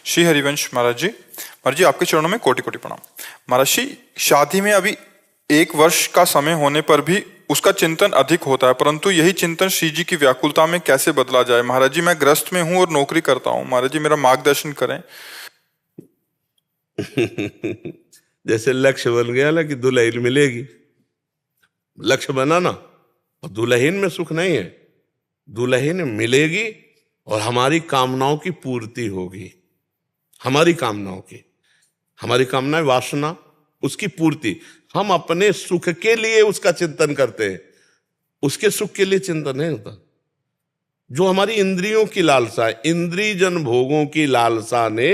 श्री हरिवंश महाराज जी आपके चरणों में कोटि कोटि प्रणाम। महाराज जी, शादी में अभी 1 वर्ष का समय होने पर भी उसका चिंतन अधिक होता है, परंतु यही चिंतन श्री जी की व्याकुलता में कैसे बदला जाए? महाराज जी, मैं गृहस्थ में हूँ और नौकरी करता हूँ, महाराज जी मेरा मार्गदर्शन करें। जैसे लक्ष्य बन गया ना कि दुल्हन मिलेगी, लक्ष्य बना ना, और दुल्हन में सुख नहीं है, दुल्हन मिलेगी और हमारी कामनाओं की पूर्ति होगी। हमारी कामनाएं वासना, उसकी पूर्ति। हम अपने सुख के लिए उसका चिंतन करते हैं, उसके सुख के लिए चिंतन नहीं होता। जो हमारी इंद्रियों की लालसा है, इंद्रिय जन भोगों की लालसा ने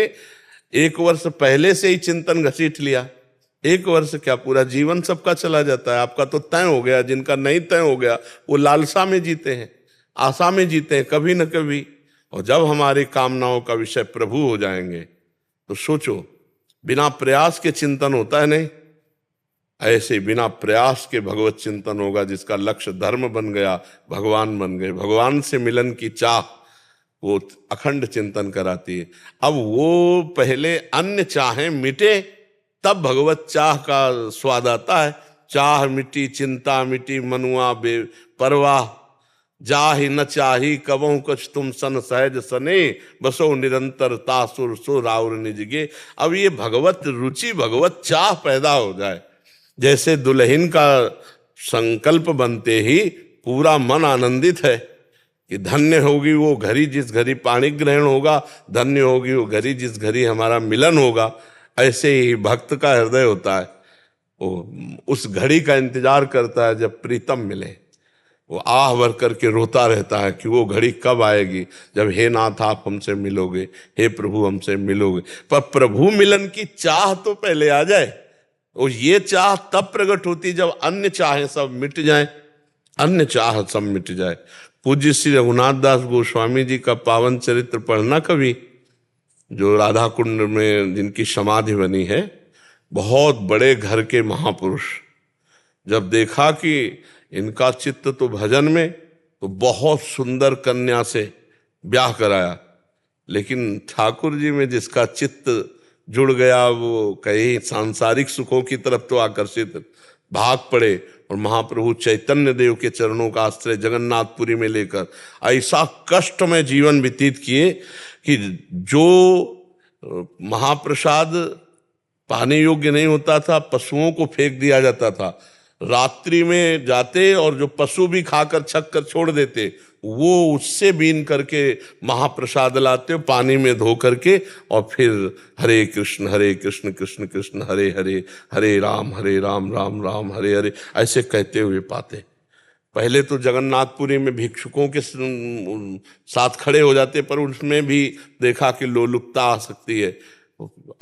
1 वर्ष पहले से ही चिंतन घसीट लिया। 1 वर्ष क्या, पूरा जीवन सबका चला जाता है। आपका तो तय हो गया, जिनका नहीं तय हो गया वो लालसा में जीते हैं, आशा में जीते हैं कभी न कभी। और जब हमारी कामनाओं का विषय प्रभु हो जाएंगे तो सोचो, बिना प्रयास के चिंतन होता है नहीं, ऐसे बिना प्रयास के भगवत चिंतन होगा, जिसका लक्ष्य धर्म बन गया, भगवान बन गए। भगवान से मिलन की चाह वो अखंड चिंतन कराती है। अब वो पहले अन्य चाहें मिटे, तब भगवत चाह का स्वाद आता है। चाह मिटी, चिंता मिटी, मनुआ बेपरवाह, जाहि न चाही कबहु कछ तुम सन सहज सने, बसो निरंतर तासुर सो राउर निजगे। अब ये भगवत रुचि, भगवत चाह पैदा हो जाए। जैसे दुल्हन का संकल्प बनते ही पूरा मन आनंदित है कि धन्य होगी वो घड़ी जिस घड़ी पाणी ग्रहण होगा, धन्य होगी वो घड़ी जिस घड़ी हमारा मिलन होगा। ऐसे ही भक्त का हृदय होता है, वो उस घड़ी का इंतजार करता है जब प्रीतम मिले। वो आह भर करके रोता रहता है कि वो घड़ी कब आएगी जब हे नाथ आप हमसे मिलोगे, हे प्रभु हमसे मिलोगे। पर प्रभु मिलन की चाह तो पहले आ जाए, और ये चाह तब प्रकट होती जब अन्य चाहें सब मिट जाए, अन्य चाह सब मिट जाए। पूज्य श्री रघुनाथ दास गोस्वामी जी का पावन चरित्र पढ़ना कभी, जो राधा कुंड में जिनकी समाधि बनी है। बहुत बड़े घर के महापुरुष, जब देखा कि इनका चित्त तो भजन में, तो बहुत सुंदर कन्या से ब्याह कराया। लेकिन ठाकुर जी में जिसका चित्त जुड़ गया, वो कहीं सांसारिक सुखों की तरफ तो आकर्षित भाग पड़े, और महाप्रभु चैतन्य देव के चरणों का आश्रय जगन्नाथपुरी में लेकर ऐसा कष्ट में जीवन व्यतीत किए कि जो महाप्रसाद पाने योग्य नहीं होता था, पशुओं को फेंक दिया जाता था। रात्रि में जाते और जो पशु भी खाकर छक कर छोड़ देते, वो उससे बीन करके महाप्रसाद लाते, पानी में धो करके, और फिर हरे कृष्ण कृष्ण कृष्ण हरे हरे, हरे राम राम राम हरे हरे, ऐसे कहते हुए पाते। पहले तो जगन्नाथपुरी में भिक्षुकों के साथ खड़े हो जाते, पर उसमें भी देखा कि लोलुपता आ सकती है।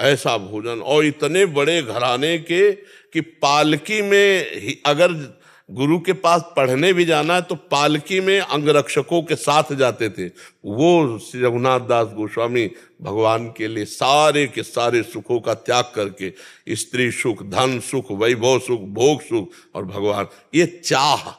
ऐसा भोजन, और इतने बड़े घराने के कि पालकी में अगर गुरु के पास पढ़ने भी जाना है तो पालकी में अंगरक्षकों के साथ जाते थे। वो श्री रघुनाथ दास गोस्वामी भगवान के लिए सारे के सारे सुखों का त्याग करके, स्त्री सुख, धन सुख, वैभव सुख, भोग सुख और भगवान, ये चाह,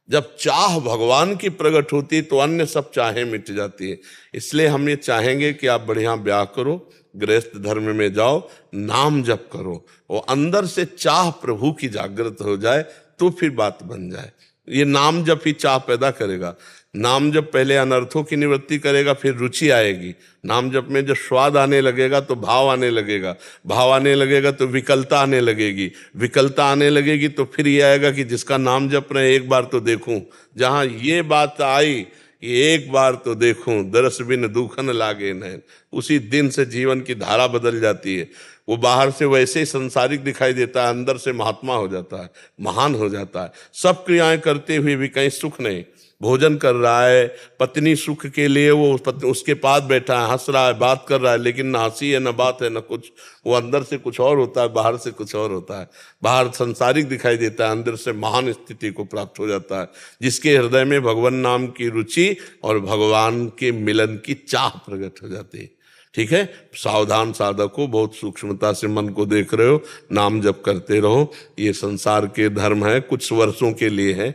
जब चाह भगवान की प्रकट होती तो अन्य सब चाहें मिट जाती है। इसलिए हम ये चाहेंगे कि आप बढ़िया ब्याह करो, गृहस्थ धर्म में जाओ, नाम जप करो, और अंदर से चाह प्रभु की जागृत हो जाए तो फिर बात बन जाए। ये नाम जप ही चाह पैदा करेगा। नाम जप पहले अनर्थों की निवृत्ति करेगा, फिर रुचि आएगी। नाम जप में जब स्वाद आने लगेगा तो भाव आने लगेगा, भाव आने लगेगा तो विकलता आने लगेगी, विकलता आने लगेगी तो फिर ये आएगा कि जिसका नाम जप रहे एक बार तो देखूं। जहां ये बात आई कि एक बार तो देखूं, दरस बिन दुखन लागे नैन, उसी दिन से जीवन की धारा बदल जाती है। वो बाहर से वैसे ही संसारिक दिखाई देता है, अंदर से महात्मा हो जाता है, महान हो जाता है। सब क्रियाएं करते हुए भी कहीं सुख नहीं। भोजन कर रहा है, पत्नी सुख के लिए वो उसके पास बैठा है, हंस रहा है, बात कर रहा है, लेकिन ना हंसी है, ना बात है, ना कुछ। वो अंदर से कुछ और होता है, बाहर से कुछ और होता है। बाहर संसारिक दिखाई देता है, अंदर से महान स्थिति को प्राप्त हो जाता है, जिसके हृदय में भगवान नाम की रुचि और भगवान के मिलन की चाह प्रकट हो जाती है। ठीक है, सावधान साधक हो, बहुत सूक्ष्मता से मन को देख रहे हो, नाम जप करते रहो। ये संसार के धर्म है, कुछ वर्षों के लिए है,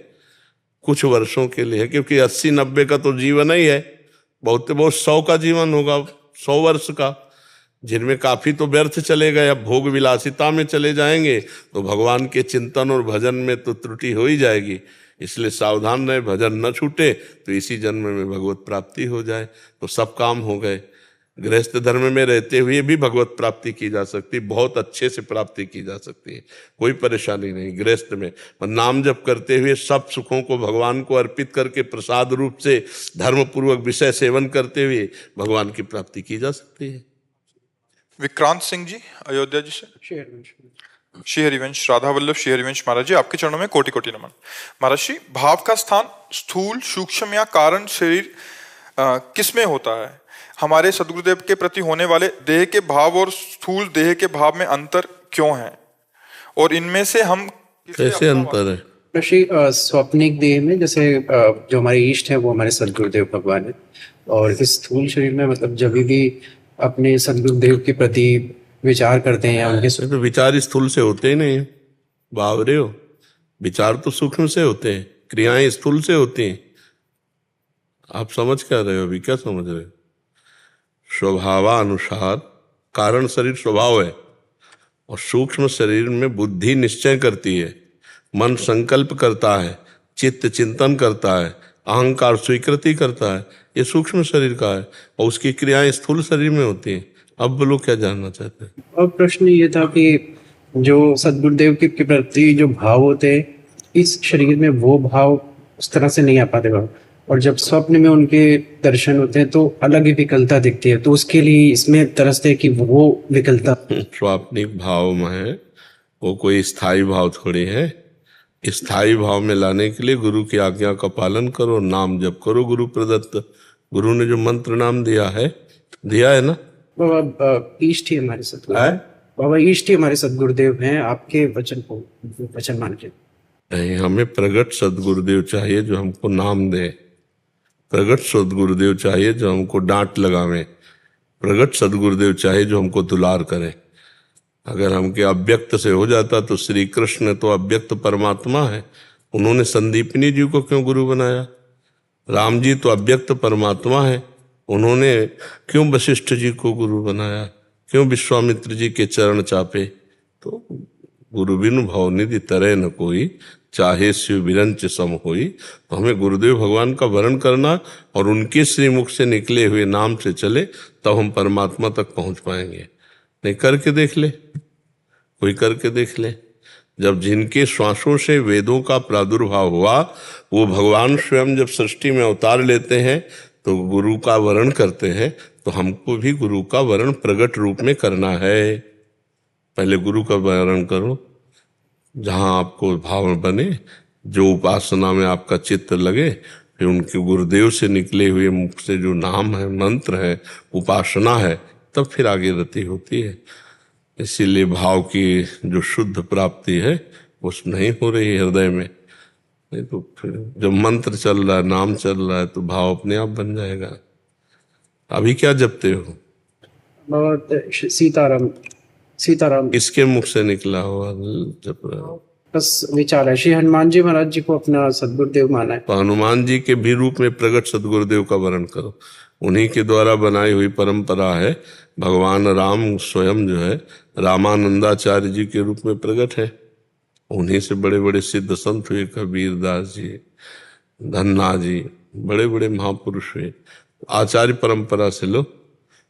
कुछ वर्षों के लिए है, क्योंकि 80-90 का तो जीवन ही है, बहुत 100 का जीवन होगा, 100 वर्ष का। जिनमें काफी तो व्यर्थ चले गए, अब भोग विलासिता में चले जाएंगे तो भगवान के चिंतन और भजन में तो त्रुटि हो ही जाएगी। इसलिए सावधान रहे, भजन न छूटे तो इसी जन्म में भगवत प्राप्ति हो जाए तो सब काम हो गए। गृहस्थ धर्म में रहते हुए भी भगवत प्राप्ति की जा सकती, बहुत अच्छे से प्राप्ति की जा सकती है, कोई परेशानी नहीं गृहस्थ में। पर नाम जप करते हुए सब सुखों को भगवान को अर्पित करके प्रसाद रूप से धर्म पूर्वक विषय सेवन करते हुए भगवान की प्राप्ति की जा सकती है। विक्रांत सिंह जी अयोध्या जी से, श्री हरिवंश, राधा वल्लभ श्री हरिवंश महाराज जी, आपके चरणों में कोटि कोटि नमन। महाराज जी, भाव का स्थान स्थूल, सूक्ष्म या कारण शरीर किसमें होता है? हमारे सदगुरुदेव के प्रति होने वाले देह के भाव और स्थूल देह के भाव में अंतर क्यों है, और इनमें से हम कैसे अंतर है? स्वप्निक देह में जैसे जो हमारे इष्ट है वो हमारे सदगुरुदेव भगवान है, और इस स्थूल शरीर में मतलब जब भी अपने सदगुरुदेव के प्रति विचार करते हैं या उनके तो विचार स्थूल से होते ही नहीं, बावरे हो। विचार तो सूक्ष्म से होते हैं, क्रियाएं स्थूल से होती हैं। आप समझ क्या रहे हो अभी, क्या समझ रहे हो? स्वभावानुसार कारण शरीर स्वभाव है, और सूक्ष्म शरीर में बुद्धि निश्चय करती है, मन संकल्प करता है, चित्त चिंतन करता है, अहंकार स्वीकृति करता है, ये सूक्ष्म शरीर का है, और उसकी क्रियाएं स्थूल शरीर में होती हैं। अब लोग क्या जानना चाहते हैं? और प्रश्न ये था कि जो सदगुरुदेव के प्रति जो भाव होते हैं इस शरीर में वो भाव उस तरह से नहीं आ पाते भाव, और जब स्वप्न में उनके दर्शन होते हैं तो अलग ही विकलता दिखती है, तो उसके लिए इसमें तरसते हैं कि वो विकलता स्वाप्निक भाव में है, वो कोई स्थायी भाव थोड़ी है। स्थायी भाव में लाने के लिए गुरु की आज्ञा का पालन करो, नाम जप करो गुरु प्रदत्त। गुरु ने जो मंत्र नाम दिया है ना। बाबा इष्ट ही हमारे सदगुरुदेव, बाबा इष्ट ही हमारे सदगुरुदेव हैं, आपके वचन को वचन मान के नहीं, हमें प्रगट सदगुरुदेव चाहिए जो हमको नाम दे, प्रगट सदगुरुदेव चाहिए जो हमको डांट लगावे, प्रगट सदगुरुदेव चाहिए जो हमको दुलार करे। अगर हमके अव्यक्त से हो जाता तो श्री कृष्ण तो अव्यक्त परमात्मा है, उन्होंने संदीपनी जी को क्यों गुरु बनाया? राम जी तो अव्यक्त परमात्मा है, उन्होंने क्यों वशिष्ठ जी को गुरु बनाया? क्यों विश्वामित्र जी के चरण चापे? तो गुरु बिनु भव निधि तरह न कोई, चाहे शिव विरंच सम होई। तो हमें गुरुदेव भगवान का वर्ण करना और उनके श्रीमुख से निकले हुए नाम से चले, तब हम परमात्मा तक पहुंच पाएंगे। नहीं करके देख ले, कोई करके देख ले। जब जिनके श्वासों से वेदों का प्रादुर्भाव हुआ, वो भगवान स्वयं जब सृष्टि में अवतार लेते हैं तो गुरु का वर्ण करते हैं, तो हमको भी गुरु का वर्ण प्रगट रूप में करना है। पहले गुरु का वर्ण करो, जहां आपको भाव बने, जो उपासना में आपका चित्त लगे, फिर उनके गुरुदेव से निकले हुए मुख से जो नाम है, मंत्र है, उपासना है, तब फिर आगे रति होती है। इसीलिए भाव की जो शुद्ध प्राप्ति है वो नहीं हो रही है हृदय में। नहीं तो फिर जब मंत्र चल रहा है, नाम चल रहा है, तो भाव अपने आप बन जाएगा। अभी क्या जपते हो? सीताराम सीताराम किसके मुख से निकला हुआ जप रहे हो? बस विचार है, श्री हनुमान जी महाराज जी को अपना सदगुरुदेव माना है। तो हनुमान जी के भी रूप में प्रगट सदगुरुदेव का वर्ण करो, उन्हीं के द्वारा बनाई हुई परंपरा है। भगवान राम स्वयं जो है रामानंदाचार्य जी के रूप में प्रकट है, उन्हीं से बड़े बड़े सिद्ध संत हुए, कबीर दास जी, धन्ना जी, बड़े बड़े महापुरुष हुए। आचार्य परंपरा से लो,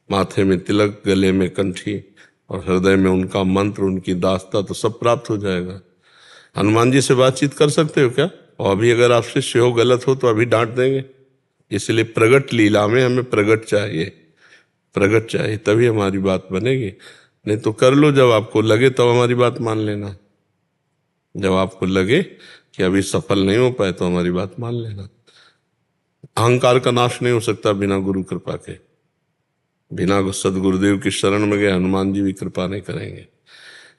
माथे में तिलक, गले में कंठी और हृदय में उनका मंत्र, उनकी दास्ता, तो सब प्राप्त हो जाएगा। हनुमान जी से बातचीत कर सकते हो क्या? और अभी अगर आप शिष्य हो, गलत हो तो अभी डांट देंगे। इसलिए प्रगट लीला में हमें प्रगट चाहिए, प्रगट चाहिए, तभी हमारी बात बनेगी। नहीं तो कर लो, जब आपको लगे तब हमारी बात मान लेना। जब आपको लगे कि अभी सफल नहीं हो पाए तो हमारी बात मान लेना। अहंकार का नाश नहीं हो सकता बिना गुरु कृपा के। बिना सदगुरुदेव की शरण में गए हनुमान जी भी कृपा नहीं करेंगे।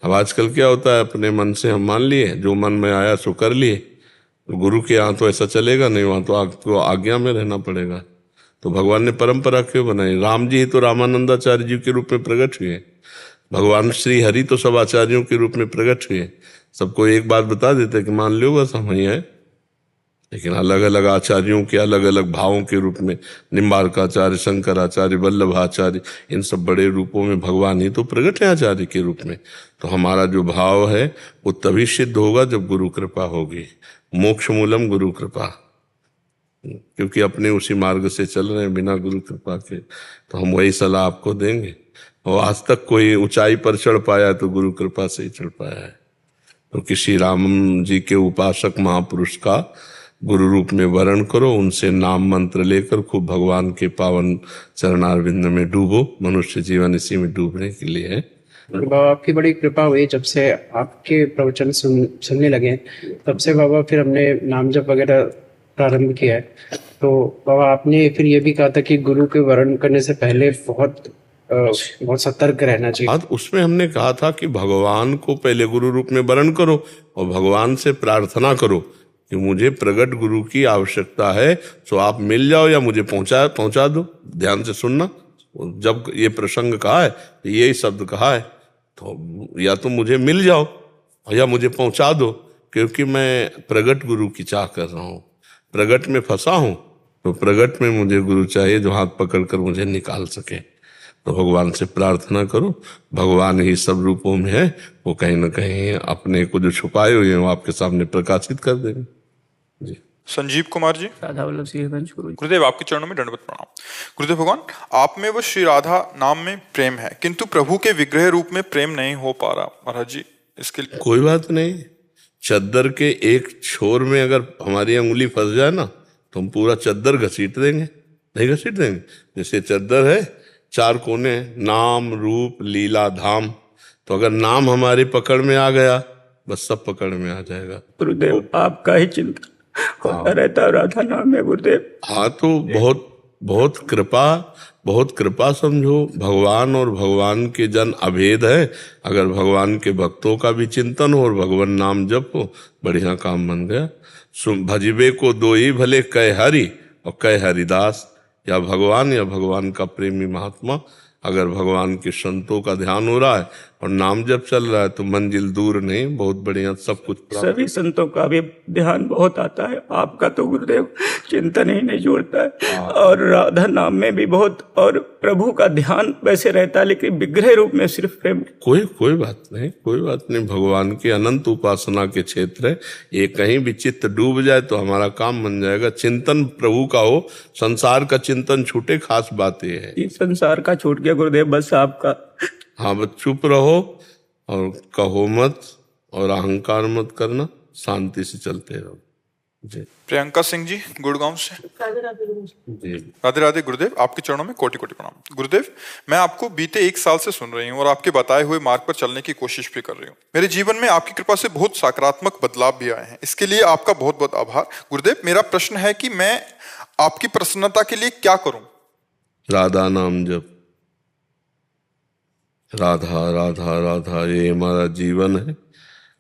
अब आजकल क्या होता है, अपने मन से हम मान लिए, जो मन में आया सो कर लिए। तो गुरु के यहाँ तो ऐसा चलेगा नहीं, वहाँ तो आपको आज्ञा में रहना पड़ेगा। तो भगवान ने परंपरा क्यों बनाई? राम जी तो रामानंदाचार्य जी के रूप में प्रकट हुए, भगवान श्री हरि तो सब आचार्यों के रूप में प्रकट हुए। सबको एक बात बता देते कि मान लो बस हम ही हैं, लेकिन अलग अलग आचार्यों के अलग अलग भावों के रूप में, निम्बार्काचार्य, शंकराचार्य, वल्लभाचार्य, इन सब बड़े रूपों में भगवान ही तो प्रकट है आचार्य के रूप में। तो हमारा जो भाव है वो तभी सिद्ध होगा जब गुरु कृपा होगी। मोक्ष मूलम गुरु कृपा, क्योंकि अपने उसी मार्ग से चल रहे हैं बिना गुरु कृपा के। तो हम वही सलाह आपको देंगे। और आज तक कोई ऊंचाई पर चढ़ पाया तो गुरु कृपा से ही चढ़ पाया है। तो किसी राम जी के उपासक महापुरुष का गुरु रूप में वर्ण करो, उनसे नाम मंत्र लेकर खूब भगवान के पावन चरणारविंद में डूबो। मनुष्य जीवन इसी में डूबने के लिए है। बाबा आपकी बड़ी कृपा हुई, जब से आपके प्रवचन सुनने लगे तब से बाबा फिर हमने नाम जप वगैरह प्रारंभ किया है। तो बाबा आपने फिर ये भी कहा था कि गुरु के वर्ण करने से पहले बहुत सतर्क रहना चाहिए। हाँ, उसमें हमने कहा था कि भगवान को पहले गुरु रूप में वर्ण करो और भगवान से प्रार्थना करो कि मुझे प्रगट गुरु की आवश्यकता है, तो आप मिल जाओ या मुझे पहुंचा दो। ध्यान से सुनना, जब ये प्रसंग कहा है तो यही शब्द कहा है, तो या तो मुझे मिल जाओ या मुझे पहुंचा दो, क्योंकि मैं प्रगट गुरु की चाह कर रहा हूँ, प्रगट में फंसा हूँ। तो प्रगट में मुझे गुरु चाहिए जो हाथ पकड़कर मुझे निकाल सके। तो भगवान से प्रार्थना करो, भगवान ही सब रूपों में है, वो कहीं ना कहीं अपने को जो छुपाए हुए हैं वो आपके सामने प्रकाशित कर देंगे। जी। संजीव कुमार जी। राधा वल्लभ सिंह गुरु। गुरुदेव आपके चरणों में दंडवत प्रणाम। गुरुदेव भगवान, आप में वो श्री राधा नाम में प्रेम है, किंतु प्रभु के विग्रह रूप में प्रेम नहीं हो पा रहा महाराज जी, इसके लिए कोई बात नहीं। चद्दर के एक छोर में अगर हमारी अंगुली फंस जाए ना तो हम पूरा चद्दर घसीट देंगे, नहीं घसीट देंगे? जैसे चद्दर है, चार कोने, नाम रूप लीला धाम, तो अगर नाम हमारे पकड़ में आ गया बस सब पकड़ में आ जाएगा। गुरुदेव आपका ही चिंतन होता रहता है, राधा नाम है गुरुदेव। हाँ, तो बहुत कृपा समझो। भगवान और भगवान के जन अभेद है। अगर भगवान के भक्तों का भी चिंतन हो और भगवान नाम जप हो, बढ़िया काम बन गया। भजिबे को दो ही भले, कह हरि और कह हरिदास, या भगवान का प्रेमी महात्मा। अगर भगवान के संतों का ध्यान हो रहा है और नाम जब चल रहा है तो मंजिल दूर नहीं, बहुत बढ़िया सब कुछ प्राप्त। सभी संतों का भी ध्यान बहुत आता है, आपका तो गुरुदेव चिंतन ही नहीं जोड़ता है। और राधा नाम में भी बहुत, और प्रभु का ध्यान वैसे रहता है, लेकिन विग्रह रूप में सिर्फ प्रेम। कोई बात नहीं। भगवान की अनंत उपासना के क्षेत्र है, ये कहीं भी चित्त डूब जाए तो हमारा काम बन जाएगा। चिंतन प्रभु का हो, संसार का चिंतन छूटे, खास बात ये है। ये संसार का छूट गया गुरुदेव, बस आपका। हाँ, बस चुप रहो और कहो मत और अहंकार मत करना, शांति से चलते रहो। जी। प्रियंका सिंह जी गुड़गांव से। जी। राधे राधे गुरुदेव, आपके चरणों में कोटि कोटि प्रणाम। गुरुदेव, मैं आपको बीते 1 साल से सुन रही हूँ और आपके बताए हुए मार्ग पर चलने की कोशिश भी कर रही हूँ। मेरे जीवन में आपकी कृपा से बहुत सकारात्मक बदलाव भी आए हैं, इसके लिए आपका बहुत बहुत आभार। गुरुदेव, मेरा प्रश्न है कि मैं आपकी प्रसन्नता के लिए क्या करूं? राधा नाम जप, राधा राधा राधा, ये हमारा जीवन है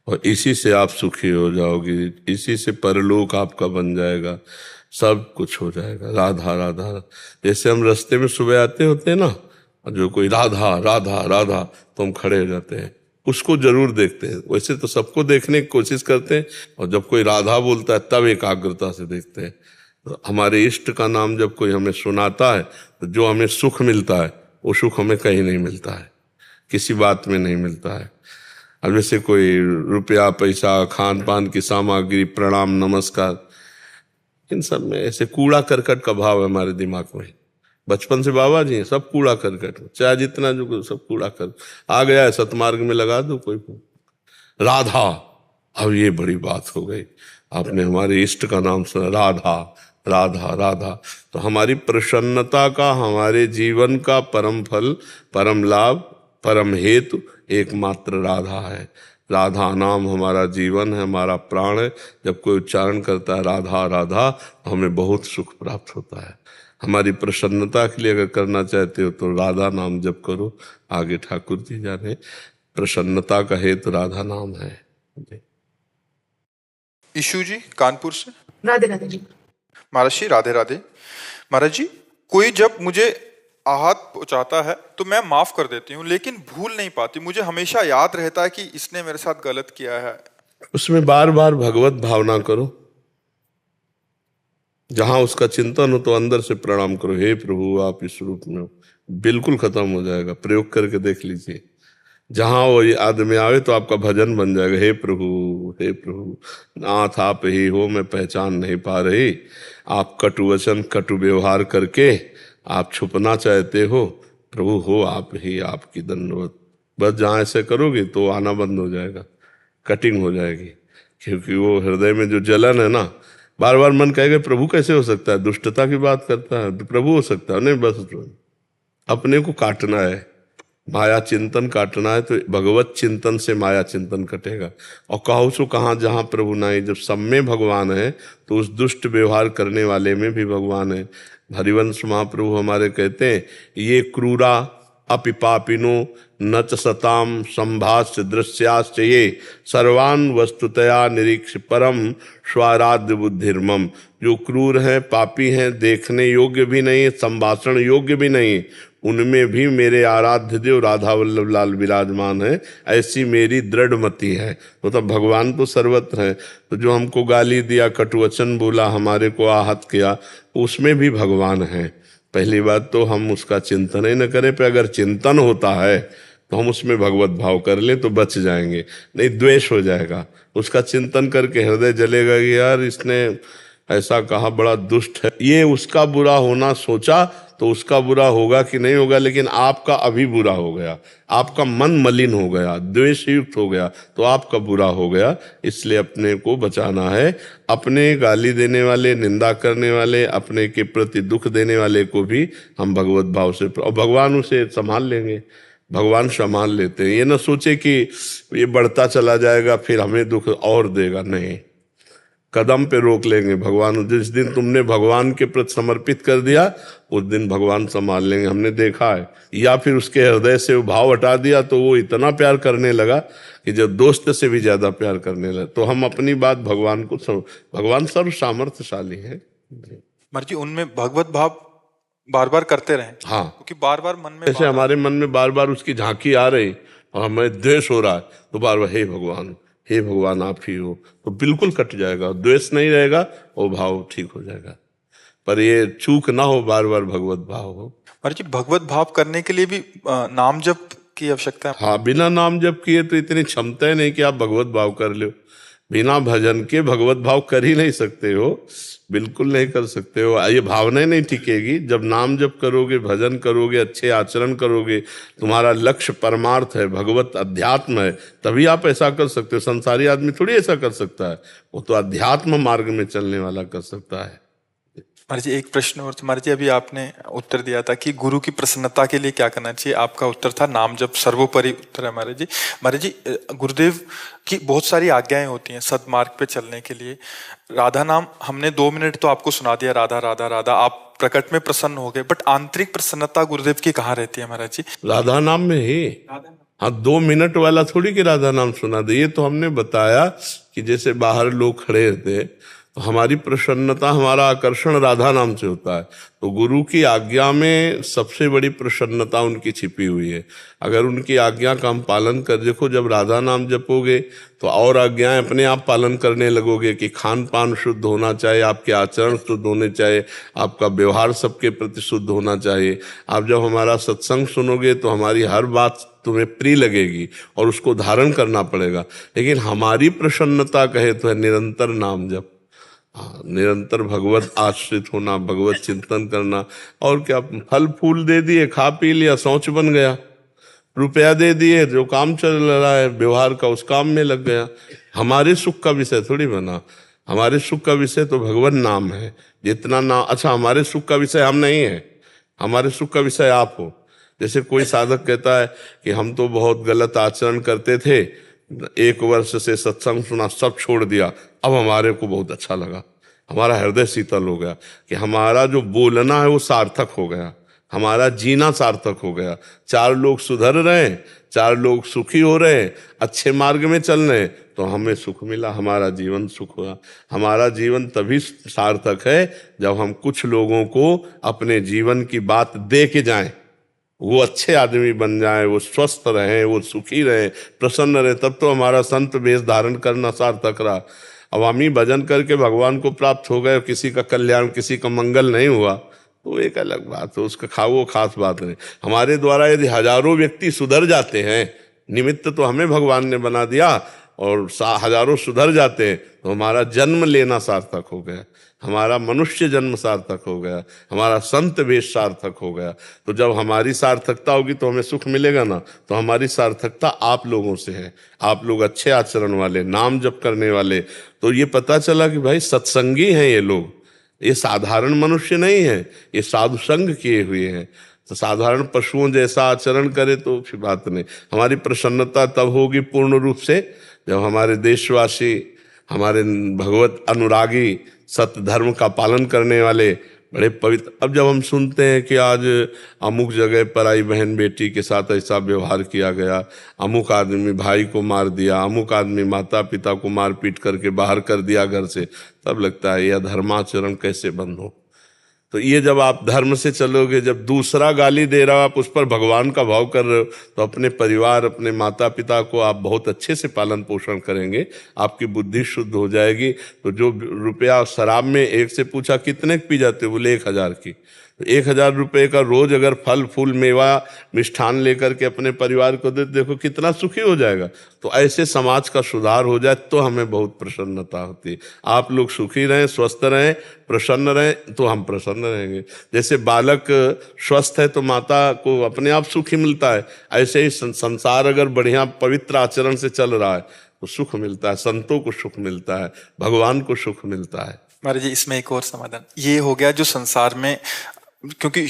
और इसी से आप सुखी हो जाओगे, इसी से परलोक आपका बन जाएगा, सब कुछ हो जाएगा। राधा राधा, जैसे हम रास्ते में सुबह आते होते हैं ना, और जो कोई राधा राधा राधा तो हम खड़े हो जाते हैं, उसको जरूर देखते हैं। वैसे तो सबको देखने की कोशिश करते हैं, और जब कोई राधा बोलता है तब एकाग्रता से देखते हैं। तो हमारे इष्ट का नाम जब कोई हमें सुनाता है तो जो हमें सुख मिलता है वो सुख हमें कहीं नहीं मिलता है, किसी बात में नहीं मिलता है। अब जैसे कोई रुपया पैसा, खान पान की सामग्री, प्रणाम नमस्कार, इन सब में ऐसे कूड़ा करकट का भाव है हमारे दिमाग में। बचपन से बाबा जी सब कूड़ा करकट, चाहे जितना जो सब कूड़ा कर आ गया है, सतमार्ग में लगा दो कोई। राधा, अब ये बड़ी बात हो गई, आपने हमारे इष्ट का नाम सुना, राधा राधा राधा। तो हमारी प्रसन्नता का, हमारे जीवन का परम फल, परम लाभ, परम हेतु एकमात्र राधा है। राधा नाम हमारा जीवन है, हमारा प्राण है। जब कोई उच्चारण करता है राधा राधा तो हमें बहुत सुख प्राप्त होता है। हमारी प्रसन्नता के लिए अगर करना चाहते हो तो राधा नाम जप करो, आगे ठाकुर जी जाने। प्रसन्नता का हेतु राधा नाम है। ईशु जी कानपुर से। राधे राधे जी। महाराज जी राधे राधे। महाराज जी, कोई जब मुझे आहत पहुंचाता है तो मैं माफ कर देती हूँ, लेकिन भूल नहीं पाती। मुझे हमेशा याद रहता है कि इसने मेरे साथ गलत किया है। उसमें बार बार भगवत भावना करो, जहां उसका चिंतन हो तो अंदर से प्रणाम करो, हे प्रभु आप इस रूप में हो, बिल्कुल खत्म हो जाएगा। प्रयोग करके देख लीजिए, जहां वो आदमी आवे तो आपका भजन बन जाएगा, हे प्रभु नाथ आप ही हो, मैं पहचान नहीं पा रही। आप कटु वचन कटु व्यवहार करके आप छुपना चाहते हो, प्रभु हो आप ही, आपकी दंडवत। बस जहाँ ऐसे करोगे तो आना बंद हो जाएगा, कटिंग हो जाएगी। क्योंकि वो हृदय में जो जलन है ना, बार बार मन कहेगा प्रभु कैसे हो सकता है, दुष्टता की बात करता है, तो प्रभु हो सकता है नहीं, बस अपने को काटना है, माया चिंतन काटना है, तो भगवत चिंतन से माया चिंतन कटेगा। और कहो सो कहाँ जहाँ प्रभु नहीं, जब सब में भगवान है तो उस दुष्ट व्यवहार करने वाले में भी भगवान है। हरिवंश महाप्रभु हमारे कहते हैं, ये क्रूरा अपि पापिनो न च सताम संभाष्य दृश्याश्च ये सर्वान वस्तुतया निरीक्ष परम स्वाराध्य बुद्धिर्मम। जो क्रूर हैं, पापी हैं, देखने योग्य भी नहीं, संभाषण योग्य भी नहीं, उनमें भी मेरे आराध्य देव राधा वल्लभ लाल विराजमान है, ऐसी मेरी दृढ़ मति है। तो भगवान तो सर्वत्र है। तो जो हमको गाली दिया, कटुवचन बोला, हमारे को आहत किया, उसमें भी भगवान है। पहली बात तो हम उसका चिंतन ही न करें, पर अगर चिंतन होता है तो हम उसमें भगवत भाव कर ले तो बच जाएंगे, नहीं द्वेष हो जाएगा। उसका चिंतन करके हृदय जलेगा कि यार इसने ऐसा कहा, बड़ा दुष्ट है, ये उसका बुरा होना सोचा तो उसका बुरा होगा कि नहीं होगा, लेकिन आपका अभी बुरा हो गया, आपका मन मलिन हो गया, द्वेष युक्त हो गया, तो आपका बुरा हो गया। इसलिए अपने को बचाना है। अपने गाली देने वाले, निंदा करने वाले, अपने के प्रति दुख देने वाले को भी हम भगवत भाव से, और भगवान उसे संभाल लेंगे, भगवान संभाल लेते हैं। ये ना सोचे कि ये बढ़ता चला जाएगा फिर हमें दुख और देगा, नहीं, कदम पे रोक लेंगे भगवान। जिस दिन तुमने भगवान के प्रति समर्पित कर दिया उस दिन भगवान संभाल लेंगे, हमने देखा है। या फिर उसके हृदय से वो भाव हटा दिया तो वो इतना प्यार करने लगा कि जब दोस्त से भी ज्यादा प्यार करने लगा। तो हम अपनी बात भगवान को, भगवान सर्व सामर्थ्यशाली है। मर्जी उनमें भगवत भाव बार बार करते रहे, हाँ, क्योंकि बार बार मन में जैसे हमारे मन में बार बार उसकी झांकी आ रही और हमें द्वेष हो रहा है तो बार बार हे भगवान आप ही हो, तो बिल्कुल कट जाएगा, द्वेष नहीं रहेगा, वो भाव ठीक हो जाएगा। पर ये चूक ना हो, बार बार भगवत भाव हो। मर्जी भगवत भाव करने के लिए भी नाम जप की आवश्यकता है। हाँ, बिना नाम जप किए तो इतनी क्षमता है नहीं कि आप भगवत भाव कर लो। बिना भजन के भगवत भाव कर ही नहीं सकते हो, बिल्कुल नहीं कर सकते हो। ये भावना नहीं टिकेगी। जब नाम जप करोगे, भजन करोगे, अच्छे आचरण करोगे, तुम्हारा लक्ष्य परमार्थ है, भगवत अध्यात्म है, तभी आप ऐसा कर सकते हो। संसारी आदमी थोड़ी ऐसा कर सकता है, वो तो अध्यात्म मार्ग में चलने वाला कर सकता है। महाराज जी एक प्रश्न और, महाराज जी अभी आपने उत्तर दिया था कि गुरु की प्रसन्नता के लिए क्या करना चाहिए, आपका उत्तर था नाम जप सर्वोपरि उत्तर है। महाराज जी गुरुदेव की बहुत सारी आज्ञाएं होती हैं सदमार्ग पे चलने के लिए। राधा नाम हमने 2 मिनट तो आपको सुना दिया, राधा राधा राधा, आप प्रकट में प्रसन्न हो गए, बट आंतरिक प्रसन्नता गुरुदेव की कहाँ रहती है महाराज जी? राधा नाम में ही। हाँ, 2 मिनट वाला थोड़ी कि राधा नाम सुना दे। ये तो हमने बताया कि जैसे बाहर लोग खड़े रहते, तो हमारी प्रसन्नता, हमारा आकर्षण राधा नाम से होता है। तो गुरु की आज्ञा में सबसे बड़ी प्रसन्नता उनकी छिपी हुई है। अगर उनकी आज्ञा का हम पालन कर, देखो जब राधा नाम जपोगे तो और आज्ञाएं अपने आप पालन करने लगोगे कि खान पान शुद्ध होना चाहिए, आपके आचरण शुद्ध होने चाहिए, आपका व्यवहार सबके प्रति शुद्ध होना चाहिए। आप जब हमारा सत्संग सुनोगे तो हमारी हर बात तुम्हें प्रिय लगेगी और उसको धारण करना पड़ेगा। लेकिन हमारी प्रसन्नता कहे तो है निरंतर नाम जप, निरंतर भगवत आश्रित होना, भगवत चिंतन करना। और क्या, फल फूल दे दिए, खा पी लिया, शौच बन गया, रुपया दे दिए, जो काम चल रहा है व्यवहार का उस काम में लग गया, हमारे सुख का विषय थोड़ी बना। हमारे सुख का विषय तो भगवान नाम है। जितना नाम, अच्छा हमारे सुख का विषय हम नहीं है, हमारे सुख का विषय आप हो। जैसे कोई साधक कहता है कि हम तो बहुत गलत आचरण करते थे, 1 वर्ष से सत्संग सुना, सब छोड़ दिया, अब हमारे को बहुत अच्छा लगा, हमारा हृदय शीतल हो गया कि हमारा जो बोलना है वो सार्थक हो गया, हमारा जीना सार्थक हो गया। 4 लोग सुधर रहे हैं, 4 लोग सुखी हो रहे हैं, अच्छे मार्ग में चल रहे हैं, तो हमें सुख मिला, हमारा जीवन सुख हुआ। हमारा जीवन तभी सार्थक है जब हम कुछ लोगों को अपने जीवन की बात दे के जाएं, वो अच्छे आदमी बन जाए, वो स्वस्थ रहे, वो सुखी रहे, प्रसन्न रहे, तब तो हमारा संत वेश धारण करना सार्थक रहा। अवामी भजन करके भगवान को प्राप्त हो गए, किसी का कल्याण, किसी का मंगल नहीं हुआ तो एक अलग बात है, उसका वो खास बात नहीं। हमारे द्वारा यदि हजारों व्यक्ति सुधर जाते हैं, निमित्त तो हमें भगवान ने बना दिया, और हजारों सुधर जाते हैं तो हमारा जन्म लेना सार्थक हो गया, हमारा मनुष्य जन्म सार्थक हो गया, हमारा संत वेश सार्थक हो गया। तो जब हमारी सार्थकता होगी तो हमें सुख मिलेगा ना। तो हमारी सार्थकता आप लोगों से है, आप लोग अच्छे आचरण वाले, नाम जप करने वाले। तो ये पता चला कि भाई सत्संगी हैं ये लोग, ये साधारण मनुष्य नहीं है, ये साधु संग किए हुए हैं। तो साधारण पशुओं जैसा आचरण करे तो फिर बात नहीं। हमारी प्रसन्नता तब होगी पूर्ण रूप से जब हमारे देशवासी, हमारे भगवत अनुरागी, सत्य धर्म का पालन करने वाले, बड़े पवित्र। अब जब हम सुनते हैं कि आज अमुक जगह पर आई बहन बेटी के साथ ऐसा व्यवहार किया गया, अमुक आदमी भाई को मार दिया, अमुक आदमी माता पिता को मार पीट करके बाहर कर दिया घर से, तब लगता है यह धर्माचरण कैसे बंद हो। तो ये जब आप धर्म से चलोगे, जब दूसरा गाली दे रहा हो आप उस पर भगवान का भाव कर रहे हो, तो अपने परिवार, अपने माता पिता को आप बहुत अच्छे से पालन पोषण करेंगे, आपकी बुद्धि शुद्ध हो जाएगी। तो जो रुपया शराब में, एक से पूछा कितने पी जाते हो, बोले 1000 की। तो 1000 रुपये का रोज अगर फल फूल मेवा मिष्ठान लेकर के अपने परिवार को दे, देखो कितना सुखी हो जाएगा। तो ऐसे समाज का सुधार हो जाए तो हमें बहुत प्रसन्नता होती है। आप लोग सुखी रहें, स्वस्थ रहें, प्रसन्न रहें तो हम प्रसन्न रहेंगे। जैसे बालक स्वस्थ है तो माता को अपने आप सुखी मिलता है, ऐसे ही संसार अगर बढ़िया पवित्र आचरण से चल रहा है तो सुख मिलता है, संतों को सुख मिलता है, भगवान को सुख मिलता है। महाराज जी इसमें एक और समाधान ये हो गया, जो संसार में, क्योंकि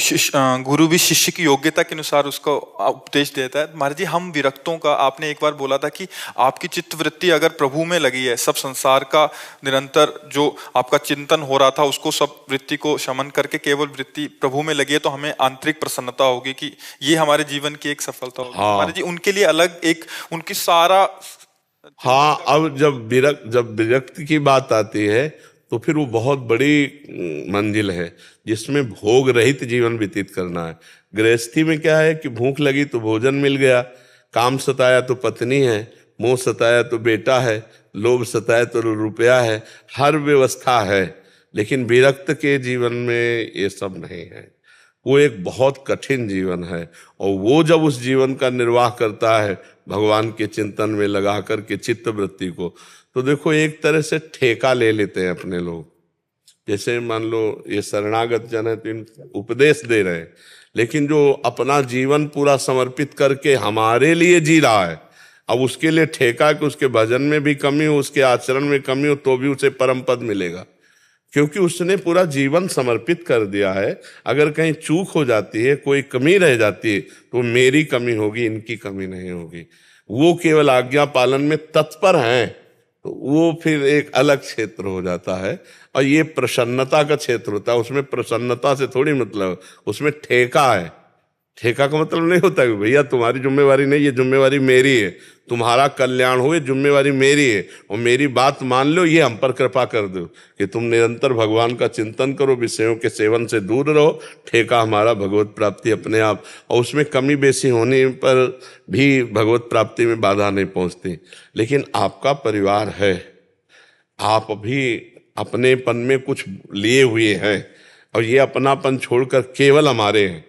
गुरु भी शिष्य की योग्यता के अनुसार उसको उपदेश देता है। महाराज जी हम विरक्तों का, आपने एक बार बोला था कि आपकी चित्त वृत्ति अगर प्रभु में लगी है, सब संसार का निरंतर जो आपका चिंतन हो रहा था उसको, सब वृत्ति को शमन करके केवल वृत्ति प्रभु में लगी है, तो हमें आंतरिक प्रसन्नता होगी कि ये हमारे जीवन की एक सफलता होगी। महाराज जी उनके लिए अलग एक उनकी सारा। हाँ, अब जब विरक्ति की बात आती है तो फिर वो बहुत बड़ी मंजिल है जिसमें भोग रहित जीवन व्यतीत करना है। गृहस्थी में क्या है कि भूख लगी तो भोजन मिल गया, काम सताया तो पत्नी है, मोह सताया तो बेटा है, लोभ सताया तो रुपया है, हर व्यवस्था है। लेकिन विरक्त के जीवन में ये सब नहीं है, वो एक बहुत कठिन जीवन है। और वो जब उस जीवन का निर्वाह करता है भगवान के चिंतन में लगा करके चित्त वृत्ति को, तो देखो एक तरह से ठेका ले लेते हैं अपने लोग। जैसे मान लो ये शरणागत जन है तो इनको उपदेश दे रहे हैं, लेकिन जो अपना जीवन पूरा समर्पित करके हमारे लिए जी रहा है, अब उसके लिए ठेका कि उसके भजन में भी कमी हो, उसके आचरण में कमी हो, तो भी उसे परम पद मिलेगा, क्योंकि उसने पूरा जीवन समर्पित कर दिया है। अगर कहीं चूक हो जाती है, कोई कमी रह जाती है, तो मेरी कमी होगी, इनकी कमी नहीं होगी। वो केवल आज्ञा पालन में तत्पर हैं, तो वो फिर एक अलग क्षेत्र हो जाता है। और ये प्रसन्नता का क्षेत्र होता है, उसमें प्रसन्नता से थोड़ी मतलब, उसमें ठेका है। ठेका का मतलब नहीं होता कि भैया तुम्हारी जिम्मेवारी नहीं, ये जिम्मेवारी मेरी है, तुम्हारा कल्याण हो ये जिम्मेवारी मेरी है, और मेरी बात मान लो, ये हम पर कृपा कर दो कि तुम निरंतर भगवान का चिंतन करो, विषयों के सेवन से दूर रहो। ठेका हमारा भगवत प्राप्ति अपने आप, और उसमें कमी बेसी होने पर भी भगवत प्राप्ति में बाधा नहीं पहुंचती। लेकिन आपका परिवार है, आप अभी अपनेपन में कुछ लिए हुए हैं, और ये अपनापन छोड़कर केवल हमारे हैं।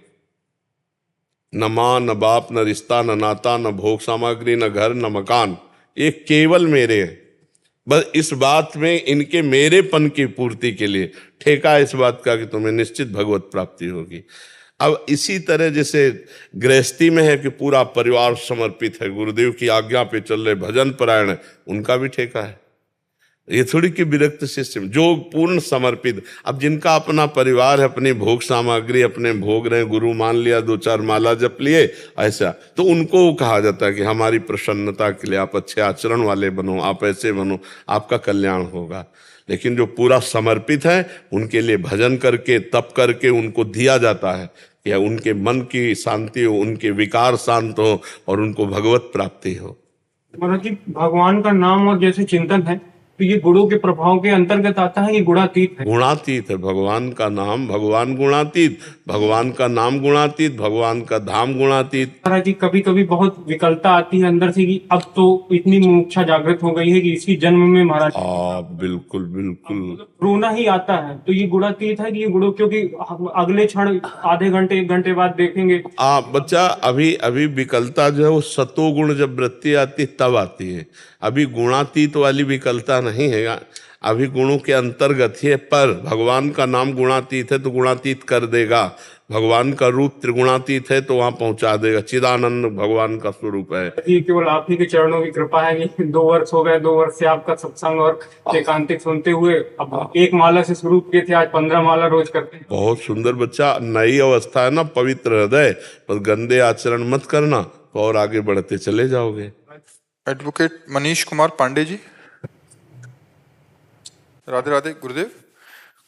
न माँ, न बाप, न रिश्ता, न नाता, न भोग सामग्री, न घर, न मकान, ये केवल मेरे हैं। बस इस बात में इनके मेरेपन की पूर्ति के लिए ठेका इस बात का कि तुम्हें निश्चित भगवत प्राप्ति होगी। अब इसी तरह जैसे गृहस्थी में है कि पूरा परिवार समर्पित है, गुरुदेव की आज्ञा पे चल रहे, भजन परायण है, उनका भी ठेका है। ये थोड़ी कि विरक्त शिष्य जो पूर्ण समर्पित। अब जिनका अपना परिवार है, अपनी भोग सामग्री अपने भोग रहे, गुरु मान लिया, 2-4 माला जप लिए, ऐसा, तो उनको कहा जाता है कि हमारी प्रसन्नता के लिए आप अच्छे आचरण वाले बनो, आप ऐसे बनो, आपका कल्याण होगा। लेकिन जो पूरा समर्पित है, उनके लिए भजन करके, तप करके उनको दिया जाता है कि उनके मन की शांति हो, उनके विकार शांत हो, और उनको भगवत प्राप्ति हो। महाराज जी भगवान का नाम और जैसे चिंतन है, तो ये गुणों के प्रभाव के अंतर्गत आता है, ये गुणातीत है। गुणातीत है। भगवान का नाम भगवान गुणातीत, भगवान का नाम गुणातीत, भगवान का धाम गुणातीत। महाराज जी, कभी कभी बहुत विकलता आती है अंदर से कि अब तो इतनी मुमुक्षा जागृत हो गई है कि इसी जन्म में महाराज बिल्कुल बिल्कुल रोना ही आता है। तो ये गुणातीत है कि ये गुणों, क्योंकि अगले क्षण आधे घंटे 1 घंटे बाद देखेंगे। बच्चा, अभी अभी विकलता जो है वो सतोगुण जब वृत्ति आती है तब आती है। अभी गुणातीत वाली विकलता नहीं है, अभी गुणों के अंतर्गत ही है। पर भगवान का नाम गुणातीत है तो गुणातीत कर देगा। भगवान का रूप त्रिगुणातीत है तो वहां पहुंचा देगा। चिदानंद भगवान का स्वरूप है। ये केवल आप ही के चरणों की कृपा है कि 2 वर्ष हो गए, 2 वर्ष से आपका सत्संग और एकांतिक सुनते हुए। अब 1 माला से शुरू किए थे, आज 15 माला रोज करते हैं। बहुत सुंदर बच्चा, नई अवस्था है ना, पवित्र हृदय, पर गंदे आचरण मत करना तो और आगे बढ़ते चले जाओगे। एडवोकेट मनीष कुमार पांडे जी। राधे राधे गुरुदेव।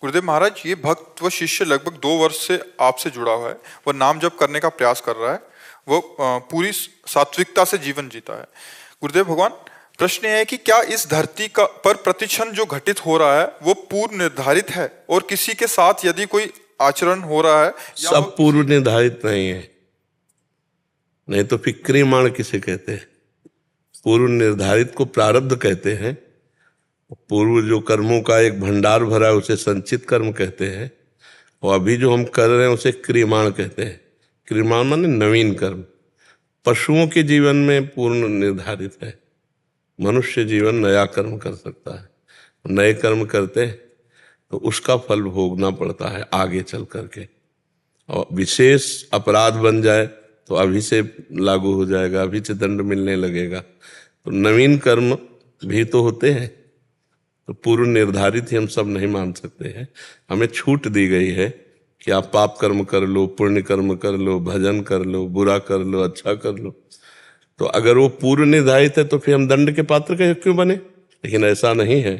गुरुदेव महाराज, ये भक्त व शिष्य लगभग 2 वर्ष से आपसे जुड़ा हुआ है, वह नाम जप करने का प्रयास कर रहा है, वो पूरी सात्विकता से जीवन जीता है। गुरुदेव भगवान, प्रश्न है कि क्या इस धरती का पर प्रतिक्षण जो घटित हो रहा है वो पूर्व निर्धारित है, और किसी के साथ यदि कोई आचरण हो रहा है सब पूर्व निर्धारित नहीं है। नहीं तो फिर क्रियमाण किसे कहते हैं? पूर्व निर्धारित को प्रारब्ध कहते हैं। पूर्व जो कर्मों का एक भंडार भरा है उसे संचित कर्म कहते हैं, और अभी जो हम कर रहे हैं उसे क्रियमाण कहते हैं। क्रियमाण माने नवीन कर्म। पशुओं के जीवन में पूर्ण निर्धारित है, मनुष्य जीवन नया कर्म कर सकता है। नए कर्म करते हैं तो उसका फल भोगना पड़ता है आगे चल करके, और विशेष अपराध बन जाए तो अभी से लागू हो जाएगा, अभी से दंड मिलने लगेगा। तो नवीन कर्म भी तो होते हैं, तो पूर्व निर्धारित ही हम सब नहीं मान सकते हैं। हमें छूट दी गई है कि आप पाप कर्म कर लो, पुण्य कर्म कर लो, भजन कर लो, बुरा कर लो, अच्छा कर लो। तो अगर वो पूर्व निर्धारित है तो फिर हम दंड के पात्र क्यों बने? लेकिन ऐसा नहीं है।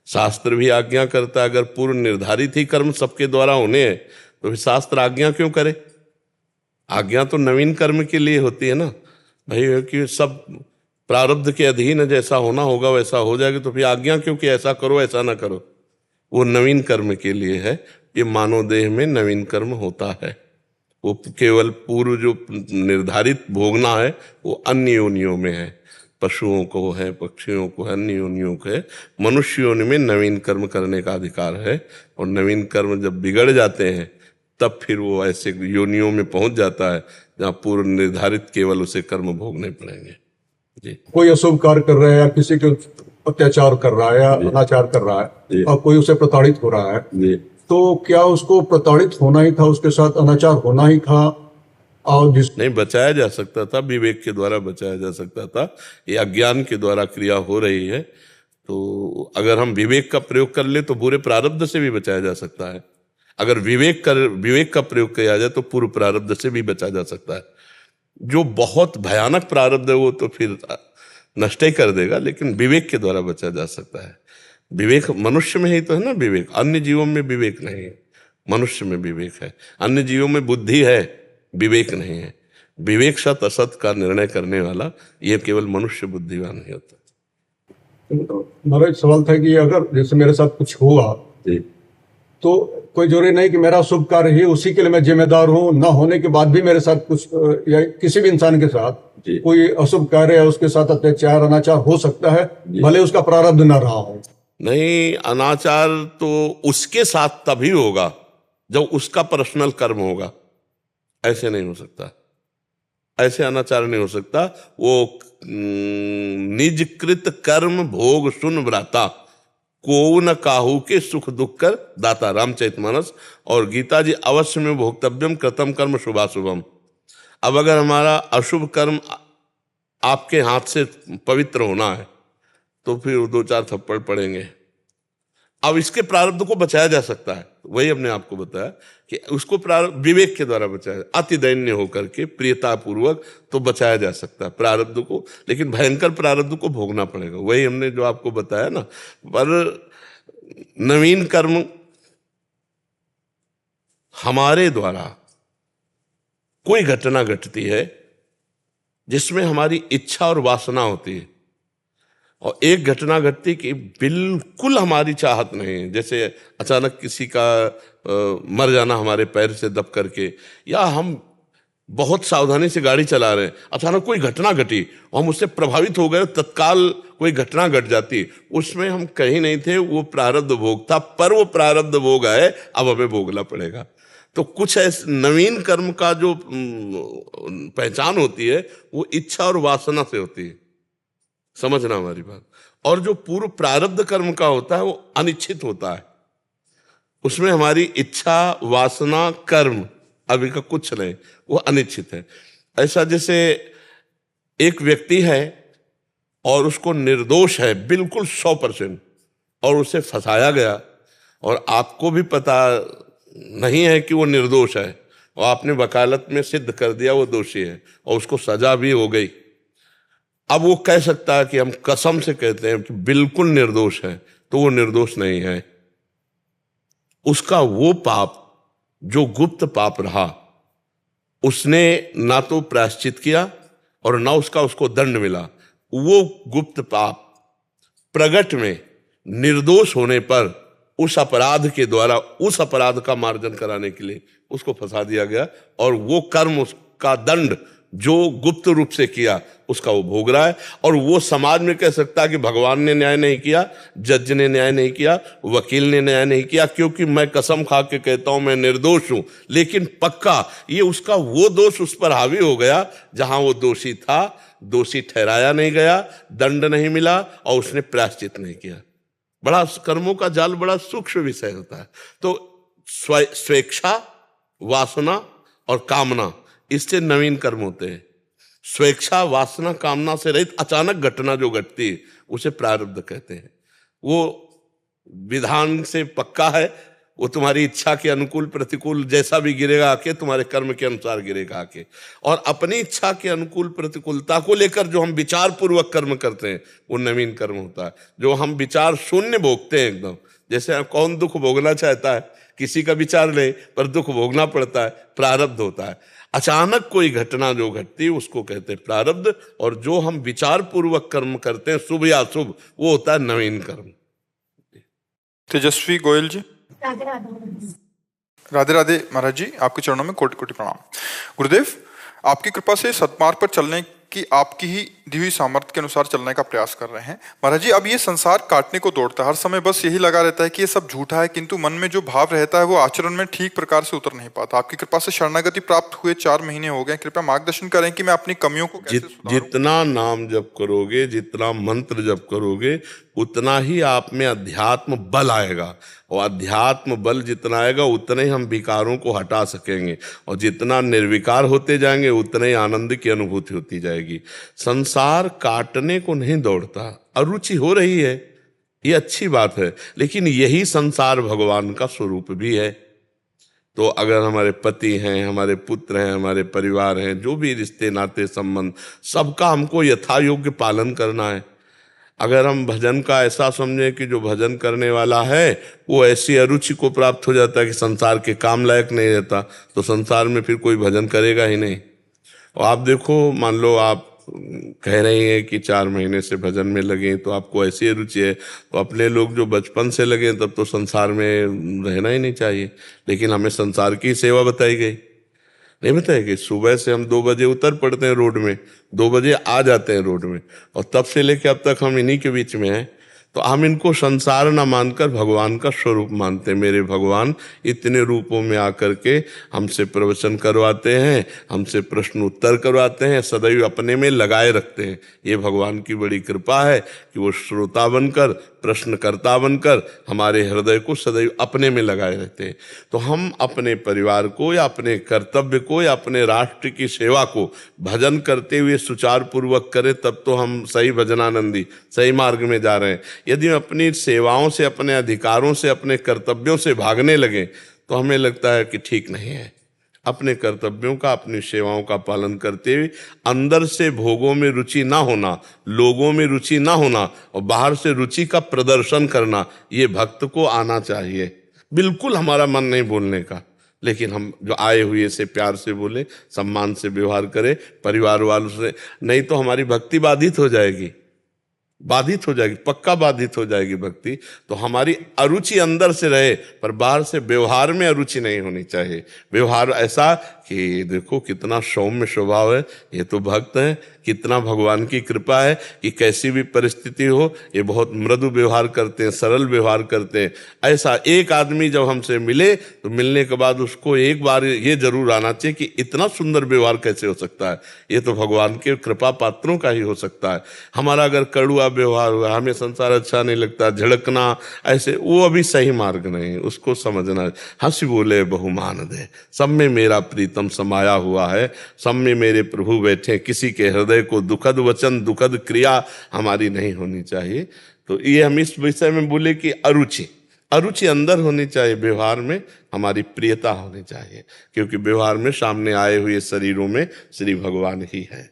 शास्त्र भी आज्ञा करता है, अगर पूर्व निर्धारित ही कर्म सबके द्वारा होने हैं तो फिर शास्त्र आज्ञा क्यों करे? आज्ञा तो नवीन कर्म के लिए होती है ना भाई, कि सब प्रारब्ध के अधीन है, जैसा होना होगा वैसा हो जाएगा, तो फिर आज्ञा क्यों कि ऐसा करो ऐसा ना करो? वो नवीन कर्म के लिए है। ये मानव देह में नवीन कर्म होता है। वो केवल पूर्व जो निर्धारित भोगना है वो अन्य योनियों में है, पशुओं को है, पक्षियों को है, अन्य योनियों को है। मनुष्य योनि में नवीन कर्म करने का अधिकार है, और नवीन कर्म जब बिगड़ जाते हैं तब फिर वो ऐसे योनियों में पहुंच जाता है जहाँ पूर्व निर्धारित केवल उसे कर्म भोगने पड़ेंगे। जी। कोई अशुभ कार्य कर रहा है या किसी के अत्याचार कर रहा है या अनाचार कर रहा है और कोई उसे प्रताड़ित हो रहा है, तो क्या उसको प्रताड़ित होना ही था, उसके साथ अनाचार होना ही था? और नहीं, बचाया जा सकता था, विवेक के द्वारा बचाया जा सकता था। ये अज्ञान के द्वारा क्रिया हो रही है, तो अगर हम विवेक का प्रयोग कर ले तो बुरे प्रारब्ध से भी बचाया जा सकता है। अगर विवेक का प्रयोग किया जाए तो पूर्व प्रारब्ध से भी बचा जा सकता है। जो बहुत भयानक प्रारब्ध है वो तो फिर नष्ट ही कर देगा, लेकिन विवेक के द्वारा बचा जा सकता है। विवेक मनुष्य में ही तो है ना विवेक, अन्य जीवों में विवेक नहीं है, मनुष्य में विवेक है। अन्य जीवों में बुद्धि है, विवेक नहीं है। विवेक सत असत का निर्णय करने वाला ये केवल मनुष्य बुद्धिवान ही होता है। मेरा एक सवाल था कि अगर जैसे मेरे साथ कुछ हुआ तो कोई जरूरी नहीं कि मेरा शुभ कार्य ही उसी के लिए मैं जिम्मेदार हूँ, ना होने के बाद भी मेरे साथ कुछ या किसी भी इंसान के साथ कोई अशुभ कार्य या उसके साथ अत्याचार अनाचार हो सकता है, भले उसका प्रारब्ध न रहा हो। नहीं, अनाचार तो उसके साथ तभी होगा जब उसका पर्सनल कर्म होगा। ऐसे नहीं हो सकता, ऐसे अनाचार नहीं हो सकता। वो निजकृत कर्म भोग सुन व्राता, को न काहू के सुख दुख कर दाता, रामचरितमानस। और गीता जी, अवश्य में भोक्तव्यम कृतम कर्म शुभाशुभम। अब अगर हमारा अशुभ कर्म आपके हाथ से पवित्र होना है तो फिर 2-4 थप्पड़ पड़ेंगे। अब इसके प्रारब्ध को बचाया जा सकता है, वही हमने आपको बताया कि उसको प्रारब्ध विवेक के द्वारा बचाया, अति दैन्य होकर के प्रियता पूर्वक तो बचाया जा सकता है प्रारब्ध को, लेकिन भयंकर प्रारब्ध को भोगना पड़ेगा। वही हमने जो आपको बताया ना। पर नवीन कर्म हमारे द्वारा कोई घटना घटती है जिसमें हमारी इच्छा और वासना होती है, और एक घटना घटती कि बिल्कुल हमारी चाहत नहीं है, जैसे अचानक किसी का मर जाना हमारे पैर से दब करके, या हम बहुत सावधानी से गाड़ी चला रहे हैं, अचानक कोई घटना घटी और हम उससे प्रभावित हो गए, तत्काल कोई घटना घट जाती, उसमें हम कहीं नहीं थे, वो प्रारब्ध भोग था, पर वो प्रारब्ध भोग है, अब हमें भोगना पड़ेगा। तो कुछ ऐसे नवीन कर्म का जो पहचान होती है वो इच्छा और वासना से होती है, समझना हमारी बात। और जो पूर्व प्रारब्ध कर्म का होता है वो अनिश्चित होता है, उसमें हमारी इच्छा वासना कर्म अभी का कुछ नहीं, वो अनिश्चित है। ऐसा जैसे एक व्यक्ति है और उसको निर्दोष है बिल्कुल 100%, और उसे फंसाया गया और आपको भी पता नहीं है कि वो निर्दोष है, और आपने वकालत में सिद्ध कर दिया वो दोषी है और उसको सजा भी हो गई। अब वो कह सकता है कि हम कसम से कहते हैं कि बिल्कुल निर्दोष है, तो वो निर्दोष नहीं है। उसका वो पाप जो गुप्त पाप रहा, उसने ना तो प्रायश्चित किया और ना उसको दंड मिला। वो गुप्त पाप प्रगट में निर्दोष होने पर उस अपराध के द्वारा उस अपराध का मार्जन कराने के लिए उसको फंसा दिया गया, और वो कर्म उसका दंड जो गुप्त रूप से किया उसका वो भोग रहा है। और वो समाज में कह सकता है कि भगवान ने न्याय नहीं किया, जज ने न्याय नहीं किया, वकील ने न्याय नहीं किया, क्योंकि मैं कसम खा के कहता हूं मैं निर्दोष हूं, लेकिन पक्का ये उसका वो दोष उस पर हावी हो गया जहां वो दोषी था, दोषी ठहराया नहीं गया, दंड नहीं मिला और उसने प्रायश्चित नहीं किया। बड़ा कर्मों का जाल बड़ा सूक्ष्म विषय होता है। तो स्वेच्छा, वासना और कामना, इससे नवीन कर्म होते हैं। स्वेच्छा, वासना, कामना से रहित अचानक घटना जो घटती है उसे प्रारब्ध कहते हैं। वो विधान से पक्का है, वो तुम्हारी इच्छा के अनुकूल प्रतिकूल जैसा भी गिरेगा आके, तुम्हारे कर्म के अनुसार गिरेगा आके। और अपनी इच्छा के अनुकूल प्रतिकूलता को लेकर जो हम विचार पूर्वक कर्म करते हैं वो नवीन कर्म होता है। जो हम विचार शून्य भोगते हैं एकदम, जैसे कौन दुख भोगना चाहता है, किसी का विचार नहीं पर दुख भोगना पड़ता है, प्रारब्ध होता है। अचानक कोई घटना जो घटती है उसको कहते हैं प्रारब्ध, और जो हम विचार पूर्वक कर्म करते हैं शुभ या अशुभ, वो होता है नवीन कर्म। तेजस्वी गोयल जी। राधे राधे महाराज जी, आपके चरणों में कोटि कोटि प्रणाम। गुरुदेव, आपकी कृपा से सत्मार्ग पर चलने की आपकी ही दी हुई सामर्थ्य के अनुसार चलने का प्रयास कर रहे हैं। महाराज जी, अब ये संसार काटने को दौड़ता है, हर समय बस यही लगा रहता है कि ये सब झूठा है, किंतु मन में जो भाव रहता है वो आचरण में ठीक प्रकार से उतर नहीं पाता। आपकी कृपा से शरणागति प्राप्त हुए 4 महीने हो गए, कृपया मार्गदर्शन करें कि मैं अपनी कमियों को कैसे सुधारूं। जितना नाम जप करोगे, जितना मंत्र जप करोगे, उतना ही आप में अध्यात्म बल आएगा, और अध्यात्म बल जितना आएगा उतने ही हम विकारों को हटा सकेंगे, और जितना निर्विकार होते जाएंगे उतने ही आनंद की अनुभूति होती जाएगी। संसार काटने को नहीं दौड़ता, अरुचि हो रही है, ये अच्छी बात है, लेकिन यही संसार भगवान का स्वरूप भी है। तो अगर हमारे पति हैं, हमारे पुत्र हैं, हमारे परिवार हैं, जो भी रिश्ते नाते संबंध, सबका हमको यथा योग्य पालन करना है। अगर हम भजन का ऐसा समझें कि जो भजन करने वाला है वो ऐसी अरुचि को प्राप्त हो जाता है कि संसार के काम लायक नहीं रहता, तो संसार में फिर कोई भजन करेगा ही नहीं। और आप देखो, मान लो आप कह रही हैं कि 4 महीने से भजन में लगे, तो आपको ऐसी रुचि है, तो अपने लोग जो बचपन से लगे तब तो संसार में रहना ही नहीं चाहिए। लेकिन हमें संसार की सेवा बताई गई, नहीं बताई गई। सुबह से हम 2 बजे उतर पड़ते हैं रोड में, 2 बजे आ जाते हैं रोड में, और तब से लेकर अब तक हम इन्हीं के बीच में हैं। तो हम इनको संसार ना मानकर भगवान का स्वरूप मानते हैं। मेरे भगवान इतने रूपों में आकर के हमसे प्रवचन करवाते हैं, हमसे प्रश्न उत्तर करवाते हैं, सदैव अपने में लगाए रखते हैं। ये भगवान की बड़ी कृपा है कि वो श्रोता बनकर, प्रश्नकर्ता बनकर हमारे हृदय को सदैव अपने में लगाए रहते हैं। तो हम अपने परिवार को या अपने कर्तव्य को या अपने राष्ट्र की सेवा को भजन करते हुए सुचारू पूर्वक करें, तब तो हम सही भजनानंदी, सही मार्ग में जा रहे हैं। यदि हम अपनी सेवाओं से, अपने अधिकारों से, अपने कर्तव्यों से भागने लगे तो हमें लगता है कि ठीक नहीं है। अपने कर्तव्यों का, अपनी सेवाओं का पालन करते हुए अंदर से भोगों में रुचि ना होना, लोगों में रुचि ना होना और बाहर से रुचि का प्रदर्शन करना, ये भक्त को आना चाहिए। बिल्कुल हमारा मन नहीं बोलने का, लेकिन हम जो आए हुए से प्यार से बोले, सम्मान से व्यवहार करें परिवार वालों से, नहीं तो हमारी भक्ति बाधित हो जाएगी। बाधित हो जाएगी, पक्का बाधित हो जाएगी भक्ति। तो हमारी अरुचि अंदर से रहे पर बाहर से व्यवहार में अरुचि नहीं होनी चाहिए। व्यवहार ऐसा कि देखो कितना सौम्य स्वभाव है, ये तो भक्त है, कितना भगवान की कृपा है कि कैसी भी परिस्थिति हो ये बहुत मृदु व्यवहार करते हैं, सरल व्यवहार करते हैं। ऐसा एक आदमी जब हमसे मिले तो मिलने के बाद उसको एक बार ये जरूर आना चाहिए कि इतना सुंदर व्यवहार कैसे हो सकता है, ये तो भगवान के कृपा पात्रों का ही हो सकता है। हमारा अगर कड़ुआ व्यवहार हुआ, हमें संसार अच्छा नहीं लगता, झड़कना ऐसे, वो अभी सही मार्ग नहीं, उसको समझना। हंस बोले बहुमान दे, सब में मेरा प्रीतम समाया हुआ है, सब में मेरे प्रभु बैठे, किसी के हृदय को दुखद वचन दुखद क्रिया हमारी नहीं होनी चाहिए। तो ये हम इस विषय में बोले कि अरुचि अंदर होनी चाहिए, व्यवहार में हमारी प्रियता होनी चाहिए, क्योंकि व्यवहार में सामने आए हुए शरीरों में श्री भगवान ही है।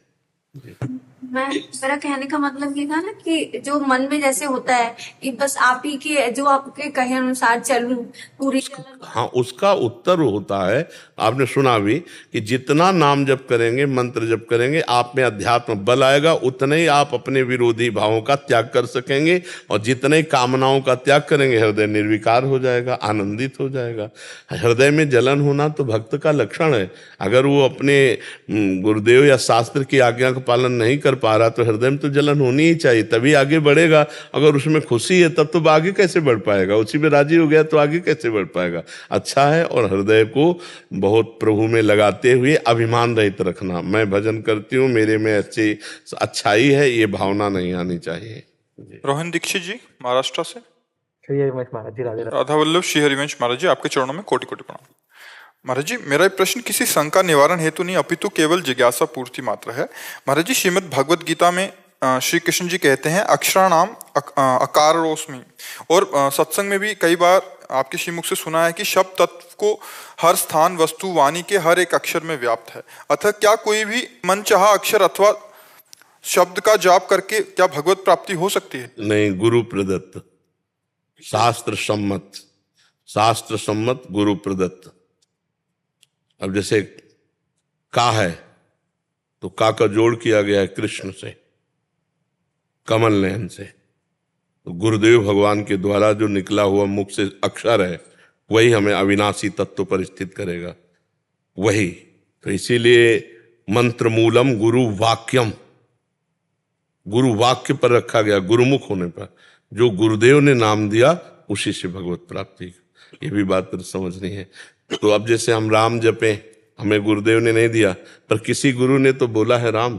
मेरा कहने का मतलब ये था ना कि जो मन में जैसे होता है कि बस आप ही के जो आपके कहे अनुसार चलूं पूरी। हाँ, उसका उत्तर होता है, आपने सुना भी कि जितना नाम जप करेंगे, मंत्र जप करेंगे, आप में अध्यात्म बल आएगा, उतने ही आप अपने विरोधी भावों का त्याग कर सकेंगे, और जितने ही कामनाओं का त्याग करेंगे हृदय निर्विकार हो जाएगा, आनंदित हो जाएगा। हृदय में जलन होना तो भक्त का लक्षण है। अगर वो अपने गुरुदेव या शास्त्र की आज्ञा का पालन नहीं कर पा रहा तो हृदय में तो जलन होनी ही चाहिए, तभी आगे बढ़ेगा। अगर उसमें खुशी है तब तो आगे कैसे बढ़ पाएगा, उसी में राजी हो गया तो आगे कैसे बढ़ पाएगा। अच्छा है, और हृदय को बहुत प्रभु में लगाते हुए अभिमान रहित रखना, मैं भजन करती हूँ, मेरे में अच्छी अच्छाई है, ये भावना नहीं आनी चाहिए। रोहन दीक्षित जी महाराष्ट्र से। श्री हरिवंश महाराज जी, राधे राधे। राधा वल्लभ श्री हरिवंश महाराज जी, आपके चरणों में कोटि कोटि प्रणाम। महाराज जी, मेरा प्रश्न किसी शंका निवारण हेतु नहीं अपितु केवल जिज्ञासा पूर्ति मात्र है। महाराज जी, श्रीमद् भगवद गीता में श्री कृष्ण जी कहते हैं अक्षराणाम अकारोस्मि, और सत्संग में भी कई बार आपके श्रीमुख से सुना है कि शब्द तत्व को हर स्थान वस्तु वाणी के हर एक अक्षर में व्याप्त है। अतः क्या कोई भी मनचाहा अक्षर अथवा शब्द का जाप करके क्या भगवत प्राप्ति हो सकती है? नहीं, गुरु प्रदत्त, शास्त्र सम्मत गुरु प्रदत्त। अब जैसे का है तो का जोड़ किया गया है कृष्ण से, कमल नयन से। तो गुरुदेव भगवान के द्वारा जो निकला हुआ मुख से अक्षर है वही हमें अविनाशी तत्व पर स्थित करेगा, वही। तो इसीलिए मंत्र मूलम गुरु वाक्यम, गुरु वाक्य पर रखा गया, गुरुमुख होने पर जो गुरुदेव ने नाम दिया उसी से भगवत प्राप्ति। ये भी बात समझनी है। तो अब जैसे हम राम जपे, हमें गुरुदेव ने नहीं दिया, पर किसी गुरु ने तो बोला है राम,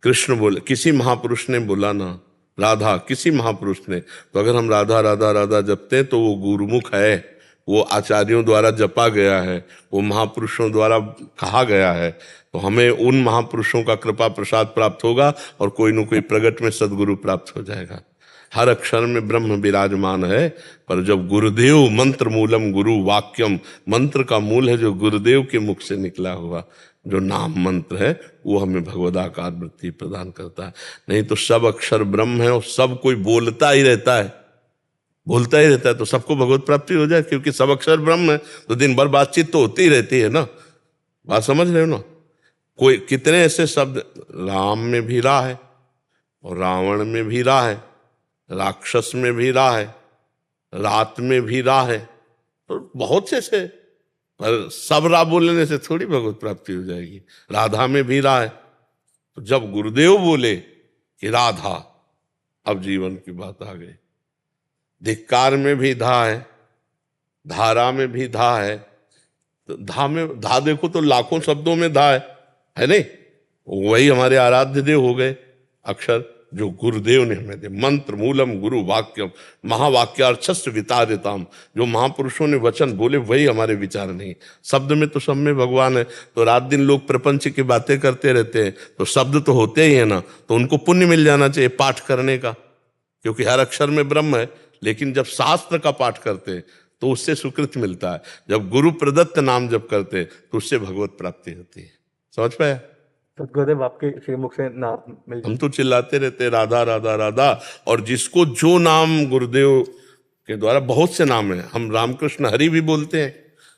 कृष्ण बोले, किसी महापुरुष ने बोला ना, राधा किसी महापुरुष ने। तो अगर हम राधा राधा राधा जपते हैं तो वो गुरुमुख है, वो आचार्यों द्वारा जपा गया है, वो महापुरुषों द्वारा कहा गया है। तो हमें उन महापुरुषों का कृपा प्रसाद प्राप्त होगा और कोई न कोई प्रगट में सदगुरु प्राप्त हो जाएगा। हर अक्षर में ब्रह्म विराजमान है, पर जब गुरुदेव मंत्र मूलम गुरु वाक्यम, मंत्र का मूल है जो गुरुदेव के मुख से निकला हुआ जो नाम मंत्र है, वो हमें भगवदाकार वृत्ति प्रदान करता है। नहीं तो सब अक्षर ब्रह्म है और सब कोई बोलता ही रहता है, तो सबको भगवत प्राप्ति हो जाए, क्योंकि सब अक्षर ब्रह्म है। तो दिन भर बातचीत तो होती ही रहती है ना, बात समझ रहे हो ना। कोई कितने ऐसे शब्द, राम में भी रा है और रावण में भी रा है, राक्षस में भी रा है, रात में भी रा है, तो बहुत से पर सब रा बोलने से थोड़ी भगवत प्राप्ति हो जाएगी। राधा में भी रा है, तो जब गुरुदेव बोले कि राधा, अब जीवन की बात आ गई। धिक्कार में भी धा है, धारा में भी धा है। तो धा देखो तो लाखों शब्दों में धा है नहीं? वही हमारे आराध्य देव हो गए अक्षर जो गुरुदेव ने हमें दे। मंत्र मूलम गुरु वाक्यम महावाक्यार्थस्य वितारिताम, जो महापुरुषों ने वचन बोले वही हमारे विचार नहीं। शब्द में तो सब में भगवान है। तो रात दिन लोग प्रपंच की बातें करते रहते हैं, तो शब्द तो होते ही है ना, तो उनको पुण्य मिल जाना चाहिए पाठ करने का, क्योंकि हर अक्षर में ब्रह्म है। लेकिन जब शास्त्र का पाठ करते तो उससे सुकृत मिलता है, जब गुरु प्रदत्त नाम जप करते तो उससे भगवत प्राप्ति होती है। समझ पाया? गुरुदेव आपके श्रीमुख से नाम मिल, हम तो चिल्लाते रहते राधा राधा राधा, और जिसको जो नाम गुरुदेव के द्वारा, बहुत से नाम है, हम रामकृष्ण हरि भी बोलते हैं,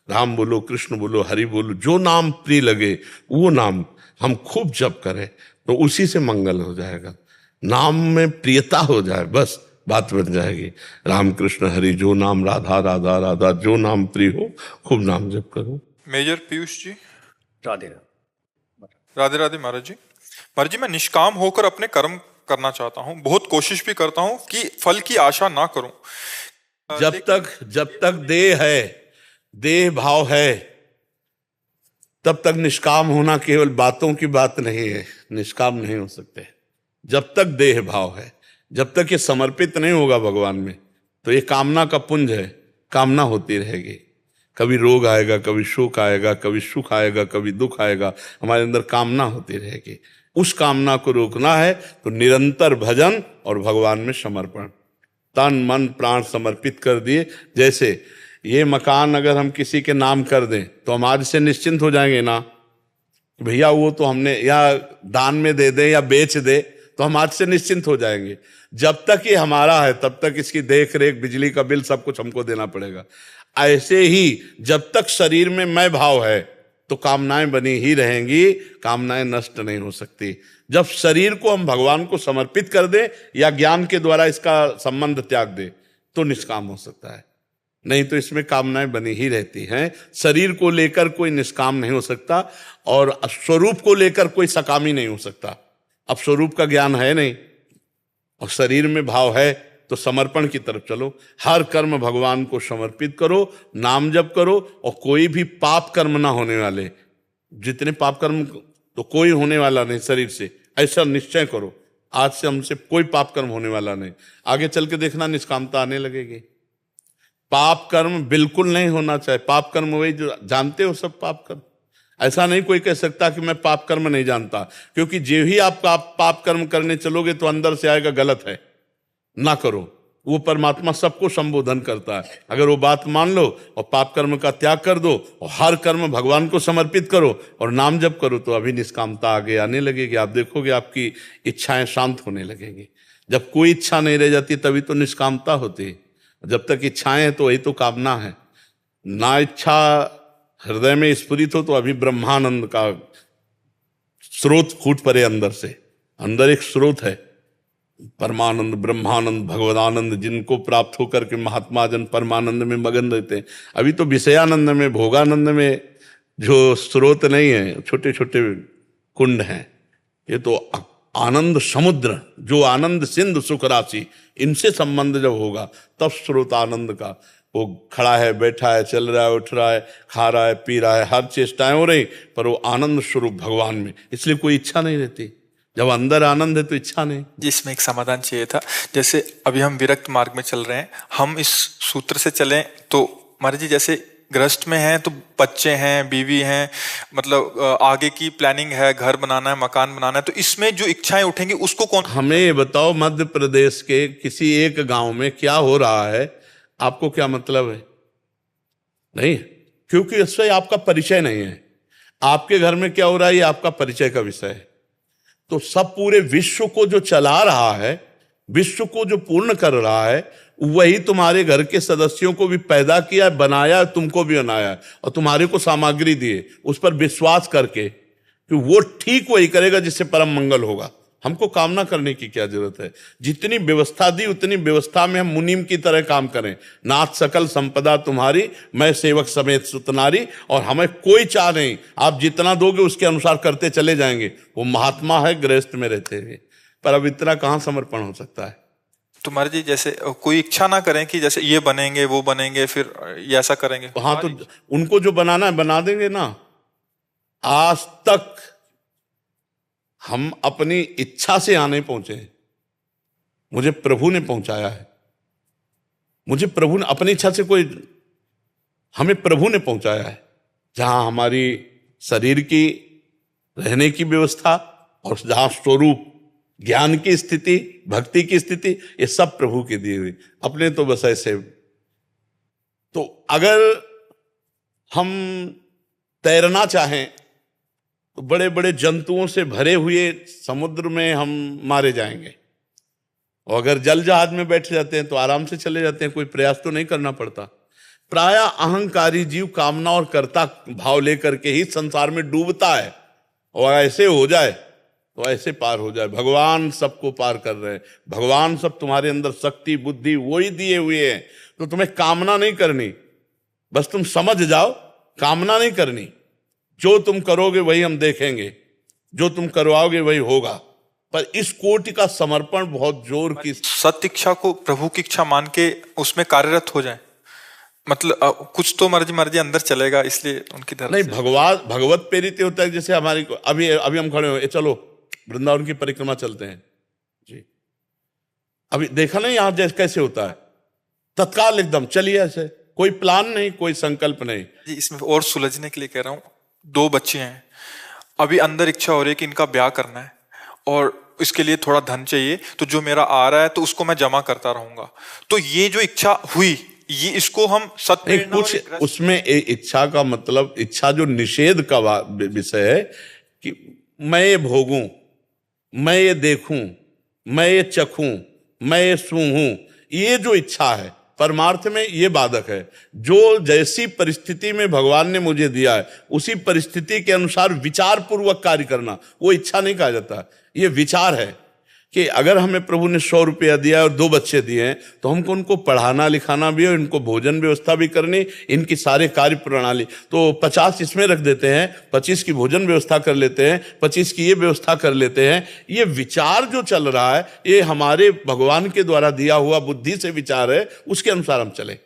राम बोलो कृष्ण बोलो हरि बोलो, जो नाम प्रिय लगे वो नाम हम खूब जप करें तो उसी से मंगल हो जाएगा। नाम में प्रियता हो जाए, बस बात बन जाएगी। रामकृष्ण हरि, जो नाम राधा राधा राधा, जो नाम प्रिय हो, खूब नाम जप करो। मेजर पीयूष जी। राधे राधे राधे महाराज जी। महाराज जी, मैं निष्काम होकर अपने कर्म करना चाहता हूँ, बहुत कोशिश भी करता हूँ कि फल की आशा ना करूं। जब तक देह है, देह भाव है, तब तक निष्काम होना केवल बातों की बात नहीं है, निष्काम नहीं हो सकते। जब तक देह भाव है, जब तक ये समर्पित नहीं होगा भगवान में, तो ये कामना का पुंज है, कामना होती रहेगी। कभी रोग आएगा, कभी शोक आएगा, कभी सुख आएगा, कभी दुख आएगा, हमारे अंदर कामना होती रहेगी। उस कामना को रोकना है तो निरंतर भजन और भगवान में समर्पण, तन मन प्राण समर्पित कर दिए। जैसे ये मकान अगर हम किसी के नाम कर दें तो हम आज से निश्चिंत हो जाएंगे ना, भैया वो तो हमने या दान में दे दे या बेच दे, तो हम आज से निश्चिंत हो जाएंगे। जब तक ये हमारा है तब तक इसकी देख रेख, बिजली का बिल, सब कुछ हमको देना पड़ेगा। ऐसे ही जब तक शरीर में मैं भाव है तो कामनाएं बनी ही रहेंगी, कामनाएं नष्ट नहीं हो सकती। जब शरीर को हम भगवान को समर्पित कर दे या ज्ञान के द्वारा इसका संबंध त्याग दे तो निष्काम हो सकता है, नहीं तो इसमें कामनाएं बनी ही रहती हैं। शरीर को लेकर कोई निष्काम नहीं हो सकता और स्वरूप को लेकर कोई सकामी नहीं हो सकता। अब स्वरूप का ज्ञान है नहीं और शरीर में भाव है तो समर्पण की तरफ चलो। हर कर्म भगवान को समर्पित करो, नाम जप करो और कोई भी पाप कर्म ना होने वाले, जितने पाप कर्म तो कोई होने वाला नहीं शरीर से, ऐसा निश्चय करो। आज से हमसे कोई पाप कर्म होने वाला नहीं। आगे चल के देखना निष्कामता आने लगेगी। पाप कर्म बिल्कुल नहीं होना चाहिए। पाप कर्म वही जो जानते हो सब पाप कर्म। ऐसा नहीं कोई कह सकता कि मैं पाप कर्म नहीं जानता, क्योंकि जो ही आप पाप कर्म करने चलोगे तो अंदर से आएगा गलत है, ना करो। वो परमात्मा सबको संबोधन करता है। अगर वो बात मान लो और पाप कर्म का त्याग कर दो और हर कर्म भगवान को समर्पित करो और नाम जप करो तो अभी निष्कामता आगे आने लगेगी। आप देखोगे आपकी इच्छाएं शांत होने लगेंगी। जब कोई इच्छा नहीं रह जाती तभी तो निष्कामता होती है। जब तक इच्छाएं हैं तो वही तो कामना है। ना इच्छा हृदय में स्फुरित हो तो अभी ब्रह्मानंद का स्रोत फूट पड़े अंदर से। अंदर एक स्रोत है, परमानंद, ब्रह्मानंद, भगवदानंद, जिनको प्राप्त होकर के महात्मा जन परमानंद में मगन रहते हैं। अभी तो विषयानंद में, भोगानंद में जो स्रोत नहीं है, छोटे छोटे कुंड हैं। ये तो आनंद समुद्र, जो आनंद सिंधु सुख राशि, इनसे संबंध जब होगा तब स्रोत आनंद का। वो खड़ा है, बैठा है, चल रहा है, उठ रहा है, खा रहा है, पी रहा है, हर चेष्टाएं हो रही, पर वो आनंद स्वरूप भगवान में, इसलिए कोई इच्छा नहीं रहती। जब अंदर आनंद है तो इच्छा नहीं। जिसमें एक समाधान चाहिए था। जैसे अभी हम विरक्त मार्ग में चल रहे हैं, हम इस सूत्र से चलें तो महाराज जी जैसे गृहस्थ में हैं तो बच्चे हैं, बीवी हैं, मतलब आगे की प्लानिंग है, घर बनाना है, मकान बनाना है, तो इसमें जो इच्छाएं उठेंगी उसको कौन। हमें ये बताओ, मध्य प्रदेश के किसी एक गांव में क्या हो रहा है, आपको क्या मतलब है? नहीं, क्योंकि इससे आपका परिचय नहीं है। आपके घर में क्या हो रहा है ये आपका परिचय का विषय है। तो सब पूरे विश्व को जो चला रहा है, विश्व को जो पूर्ण कर रहा है, वही तुम्हारे घर के सदस्यों को भी पैदा किया, बनाया, तुमको भी बनाया और तुम्हारे को सामग्री दिए, उस पर विश्वास करके कि वो ठीक वही करेगा जिससे परम मंगल होगा। हमको कामना करने की क्या जरूरत है? जितनी व्यवस्था दी उतनी व्यवस्था में हम मुनीम की तरह काम करें। नाथ सकल संपदा तुम्हारी, मैं सेवक समेत सुतनारी, और हमें कोई चाह नहीं। आप जितना दोगे उसके अनुसार करते चले जाएंगे। वो महात्मा है गृहस्थ में रहते हुए, पर अब इतना कहाँ समर्पण हो सकता है? तुम्हारे जी जैसे कोई इच्छा ना करें कि जैसे ये बनेंगे वो बनेंगे फिर ये ऐसा करेंगे। हाँ, तो उनको जो बनाना है बना देंगे ना। आज तक हम अपनी इच्छा से यहाँ नहीं पहुंचे, मुझे प्रभु ने पहुंचाया है। मुझे प्रभु ने अपनी इच्छा से कोई, हमें प्रभु ने पहुंचाया है। जहां हमारी शरीर की रहने की व्यवस्था और जहां स्वरूप ज्ञान की स्थिति, भक्ति की स्थिति, ये सब प्रभु की दी हुई। अपने तो बस ऐसे। तो अगर हम तैरना चाहें तो बड़े बड़े जंतुओं से भरे हुए समुद्र में हम मारे जाएंगे, और अगर जल जहाज में बैठ जाते हैं तो आराम से चले जाते हैं, कोई प्रयास तो नहीं करना पड़ता। प्रायः अहंकारी जीव कामना और कर्ता भाव लेकर के ही संसार में डूबता है। और ऐसे हो जाए तो ऐसे पार हो जाए। भगवान सबको पार कर रहे हैं, भगवान सब तुम्हारे अंदर शक्ति बुद्धि वही दिए हुए हैं। तो तुम्हें कामना नहीं करनी, बस तुम समझ जाओ, कामना नहीं करनी। जो तुम करोगे वही हम देखेंगे, जो तुम करवाओगे वही होगा। पर इस कोटि का समर्पण बहुत जोर की, सत्य इच्छा को प्रभु की इच्छा मान के उसमें कार्यरत हो जाए, मतलब कुछ तो मर्जी अंदर चलेगा, इसलिए उनकी तरफ नहीं, से। भगवत प्रेरित होता है। जैसे हमारी अभी हम खड़े हो, चलो वृंदावन की परिक्रमा चलते हैं जी। अभी देखा नहीं यहाँ जैसे कैसे होता है, तत्काल एकदम चलिए, ऐसे कोई प्लान नहीं, कोई संकल्प नहीं जी। इसमें और सुलझने के लिए कह रहा हूँ, 2 बच्चे हैं, अभी अंदर इच्छा हो रही है कि इनका ब्याह करना है और इसके लिए थोड़ा धन चाहिए, तो जो मेरा आ रहा है तो उसको मैं जमा करता रहूंगा। तो ये जो इच्छा हुई, ये इसको हम सत्य कुछ उसमें इच्छा का मतलब, इच्छा जो निषेध का विषय है कि मैं ये भोगूं, मैं ये देखूं, मैं ये चखूं, मैं ये सूंघूं, ये जो इच्छा है परमार्थ में ये बाधक है। जो जैसी परिस्थिति में भगवान ने मुझे दिया है उसी परिस्थिति के अनुसार विचार पूर्वक कार्य करना, वो इच्छा नहीं कहा जाता, ये विचार है। कि अगर हमें प्रभु ने 100 रुपया दिया और 2 बच्चे दिए हैं तो हमको उनको पढ़ाना लिखाना भी और इनको भोजन व्यवस्था भी करनी, इनकी सारे कार्य प्रणाली, तो 50 इसमें रख देते हैं, 25 की भोजन व्यवस्था कर लेते हैं, 25 की ये व्यवस्था कर लेते हैं। ये विचार जो चल रहा है ये हमारे भगवान के द्वारा दिया हुआ बुद्धि से विचार है, उसके अनुसार हम चले।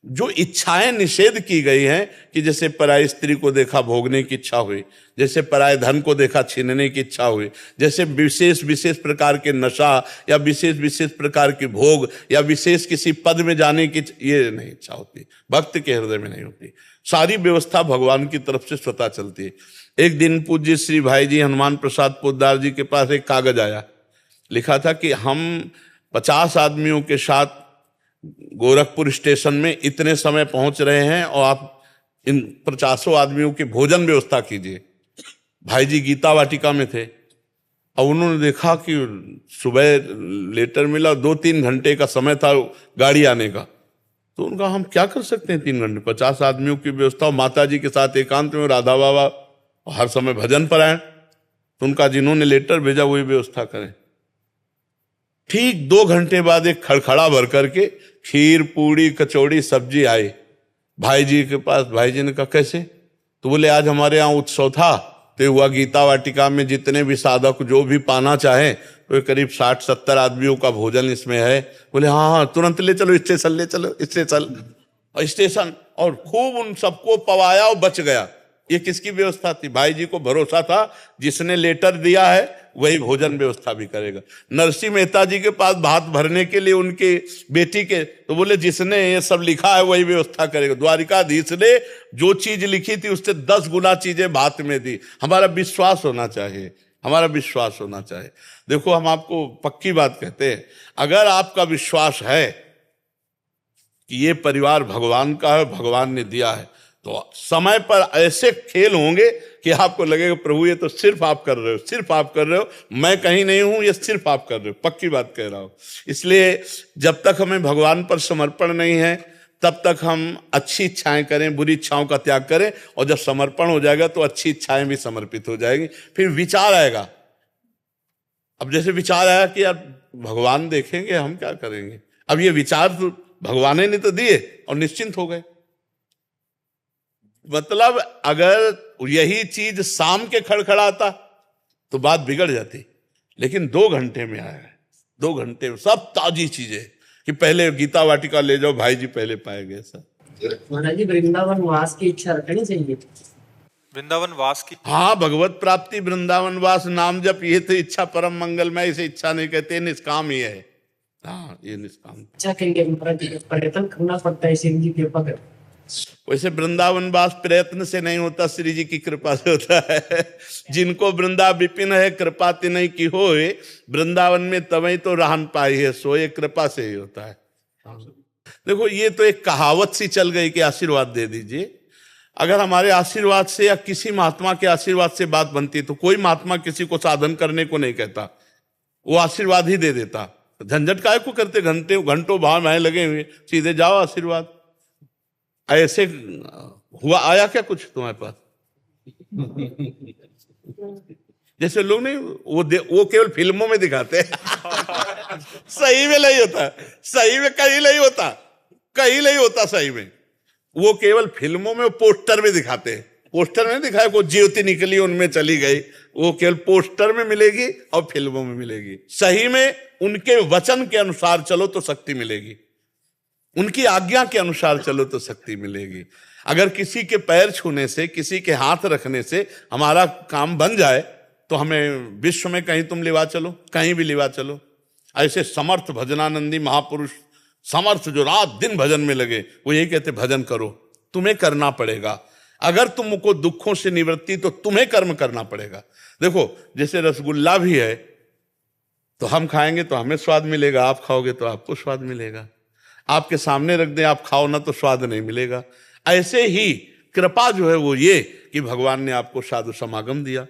जो इच्छाएं निषेध की गई हैं कि जैसे पराई स्त्री को देखा भोगने की इच्छा हुई, जैसे पराये धन को देखा छीनने की इच्छा हुई, जैसे विशेष विशेष प्रकार के नशा या विशेष विशेष प्रकार के भोग या विशेष किसी पद में जाने की, ये नहीं इच्छा होती, भक्त के हृदय में नहीं होती। सारी व्यवस्था भगवान की तरफ से स्वतः चलती है। एक दिन पूज्य श्री भाई जी हनुमान प्रसाद पोद्दार जी के पास एक कागज आया, लिखा था कि हम 50 आदमियों के साथ गोरखपुर स्टेशन में इतने समय पहुंच रहे हैं और आप इन 50 आदमियों की भोजन व्यवस्था कीजिए। भाई जी गीता वाटिका में थे और उन्होंने देखा कि सुबह लेटर मिला, 2-3 घंटे का समय था गाड़ी आने का, तो उनका हम क्या कर सकते हैं 3 घंटे, 50 आदमियों की व्यवस्था, माता जी के साथ एकांत में राधा बाबा हर समय भजन परायण, तो उनका जिन्होंने लेटर भेजा वही व्यवस्था करें। ठीक 2 घंटे बाद एक खड़खड़ा भर करके खीर पूड़ी कचौड़ी सब्जी आई भाई जी के पास। भाई जी ने कहा कैसे? तो बोले आज हमारे यहाँ उत्सव था, तो हुआ गीता वाटिका में जितने भी साधक जो भी पाना चाहे तो करीब 60-70 आदमियों का भोजन इसमें है। बोले हाँ हाँ तुरंत ले चलो स्टेशन, ले चलो स्टेशन, और खूब उन सबको पवाया और बच गया। ये किसकी व्यवस्था थी? भाई जी को भरोसा था जिसने लेटर दिया है वही भोजन व्यवस्था भी करेगा। नरसिंह मेहता जी के पास भात भरने के लिए उनके बेटी के, तो बोले जिसने ये सब लिखा है वही व्यवस्था करेगा। द्वारिकाधीश ने जो चीज लिखी थी उससे 10 गुना चीजें भात में दी। हमारा विश्वास होना चाहिए, हमारा विश्वास होना चाहिए। देखो हम आपको पक्की बात कहते हैं, अगर आपका विश्वास है कि ये परिवार भगवान का है, भगवान ने दिया है, तो समय पर ऐसे खेल होंगे कि आपको लगेगा प्रभु ये तो सिर्फ आप कर रहे हो, सिर्फ आप कर रहे हो, मैं कहीं नहीं हूं, ये सिर्फ आप कर रहे हो। पक्की बात कह रहा हूं। इसलिए जब तक हमें भगवान पर समर्पण नहीं है तब तक हम अच्छी इच्छाएं करें, बुरी इच्छाओं का त्याग करें, और जब समर्पण हो जाएगा तो अच्छी इच्छाएं भी समर्पित हो जाएगी। फिर विचार आएगा। अब जैसे विचार आया कि यार भगवान देखेंगे, हम क्या करेंगे, अब ये विचार तो भगवान ने तो दिए और निश्चिंत हो गए। मतलब अगर यही चीज शाम के खड़खड़ाता तो बात बिगड़ जाती, लेकिन 2 घंटे में आया है, 2 घंटे में सब ताजी चीजें कि पहले गीता वाटिका ले जाओ, भाई जी पहले पाए गए। सब महाराज जी वृंदावन वास की इच्छा रखनी चाहिए। वृंदावन वास की, हाँ, भगवत प्राप्ति वृंदावन वास नाम जप, ये तो इच्छा परम मंगलमय, इसे इच्छा नहीं कहते, निष्काम ही है। हाँ ये निष्काम इच्छा के लिए प्रयत्न करना पड़ता है, श्री जी की कृपा कर। वैसे वृंदावन वास प्रयत्न से नहीं होता, श्री जी की कृपा से होता है। जिनको वृंदा विपिन है कृपा तिनहि की होए, वृंदावन में तवई तो रहन पाई है, सोए कृपा से ही होता है। देखो ये तो एक कहावत सी चल गई कि आशीर्वाद दे दीजिए। अगर हमारे आशीर्वाद से या किसी महात्मा के आशीर्वाद से बात बनती तो कोई महात्मा किसी को साधन करने को नहीं कहता, वो आशीर्वाद ही दे देता। झंझट काहे को करते, घंटों भाव में लगे हुए, सीधे जाओ आशीर्वाद। ऐसे हुआ आया क्या कुछ तुम्हारे पास? जैसे लोग नहीं वो केवल फिल्मों में दिखाते हैं सही में नहीं होता, सही में कहीं नहीं होता, कहीं नहीं होता सही में। वो केवल फिल्मों में पोस्टर में दिखाते हैं, पोस्टर में दिखाया कोई ज्योति निकली उनमें चली गई, वो केवल पोस्टर में मिलेगी और फिल्मों में मिलेगी। सही में उनके वचन के अनुसार चलो तो शक्ति मिलेगी, उनकी आज्ञा के अनुसार चलो तो शक्ति मिलेगी। अगर किसी के पैर छूने से, किसी के हाथ रखने से हमारा काम बन जाए तो हमें विश्व में कहीं तुम लिवा चलो, कहीं भी लिवा चलो। ऐसे समर्थ भजनानंदी महापुरुष, समर्थ जो रात दिन भजन में लगे, वो यही कहते भजन करो, तुम्हें करना पड़ेगा। अगर तुमको दुखों से निवृत्ति तो तुम्हें कर्म करना पड़ेगा। देखो जैसे रसगुल्ला भी है तो हम खाएंगे तो हमें स्वाद मिलेगा, आप खाओगे तो आपको स्वाद मिलेगा। आपके सामने रख दें आप खाओ ना तो स्वाद नहीं मिलेगा। ऐसे ही कृपा जो है वो ये कि भगवान ने आपको साधु समागम दिया,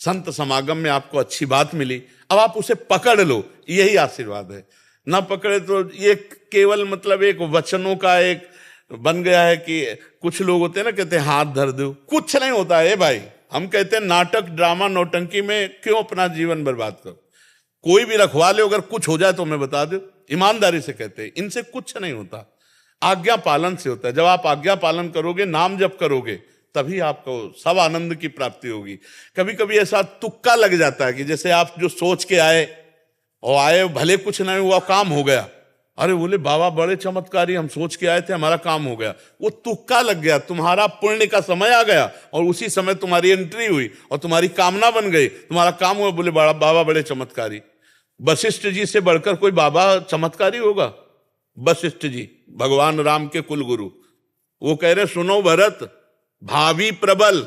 संत समागम में आपको अच्छी बात मिली, अब आप उसे पकड़ लो, यही आशीर्वाद है। ना पकड़े तो ये केवल मतलब एक वचनों का एक बन गया है कि कुछ लोग होते हैं ना कहते हैं हाथ धर दो, कुछ नहीं होता है भाई। हम कहते हैं नाटक ड्रामा नौटंकी में क्यों अपना जीवन बर्बाद करो, कोई भी रखवा ले, अगर कुछ हो जाए तो हमें बता दो, ईमानदारी से कहते हैं। इनसे कुछ नहीं होता, आज्ञा पालन से होता है। जब आप आज्ञा पालन करोगे, नाम जप करोगे, तभी आपको सब आनंद की प्राप्ति होगी। कभी कभी ऐसा तुक्का लग जाता है कि जैसे आप जो सोच के आए और आए, भले कुछ नहीं हुआ, काम हो गया, अरे बोले बाबा बड़े चमत्कारी, हम सोच के आए थे हमारा काम हो गया। वो तुक्का लग गया, तुम्हारा पुण्य का समय आ गया और उसी समय तुम्हारी एंट्री हुई और तुम्हारी कामना बन गई, तुम्हारा काम हुआ, बोले बाबा बड़े चमत्कारी। वशिष्ठ जी से बढ़कर कोई बाबा चमत्कारी होगा? वशिष्ठ जी भगवान राम के कुल गुरु, वो कह रहे सुनो भरत, भावी प्रबल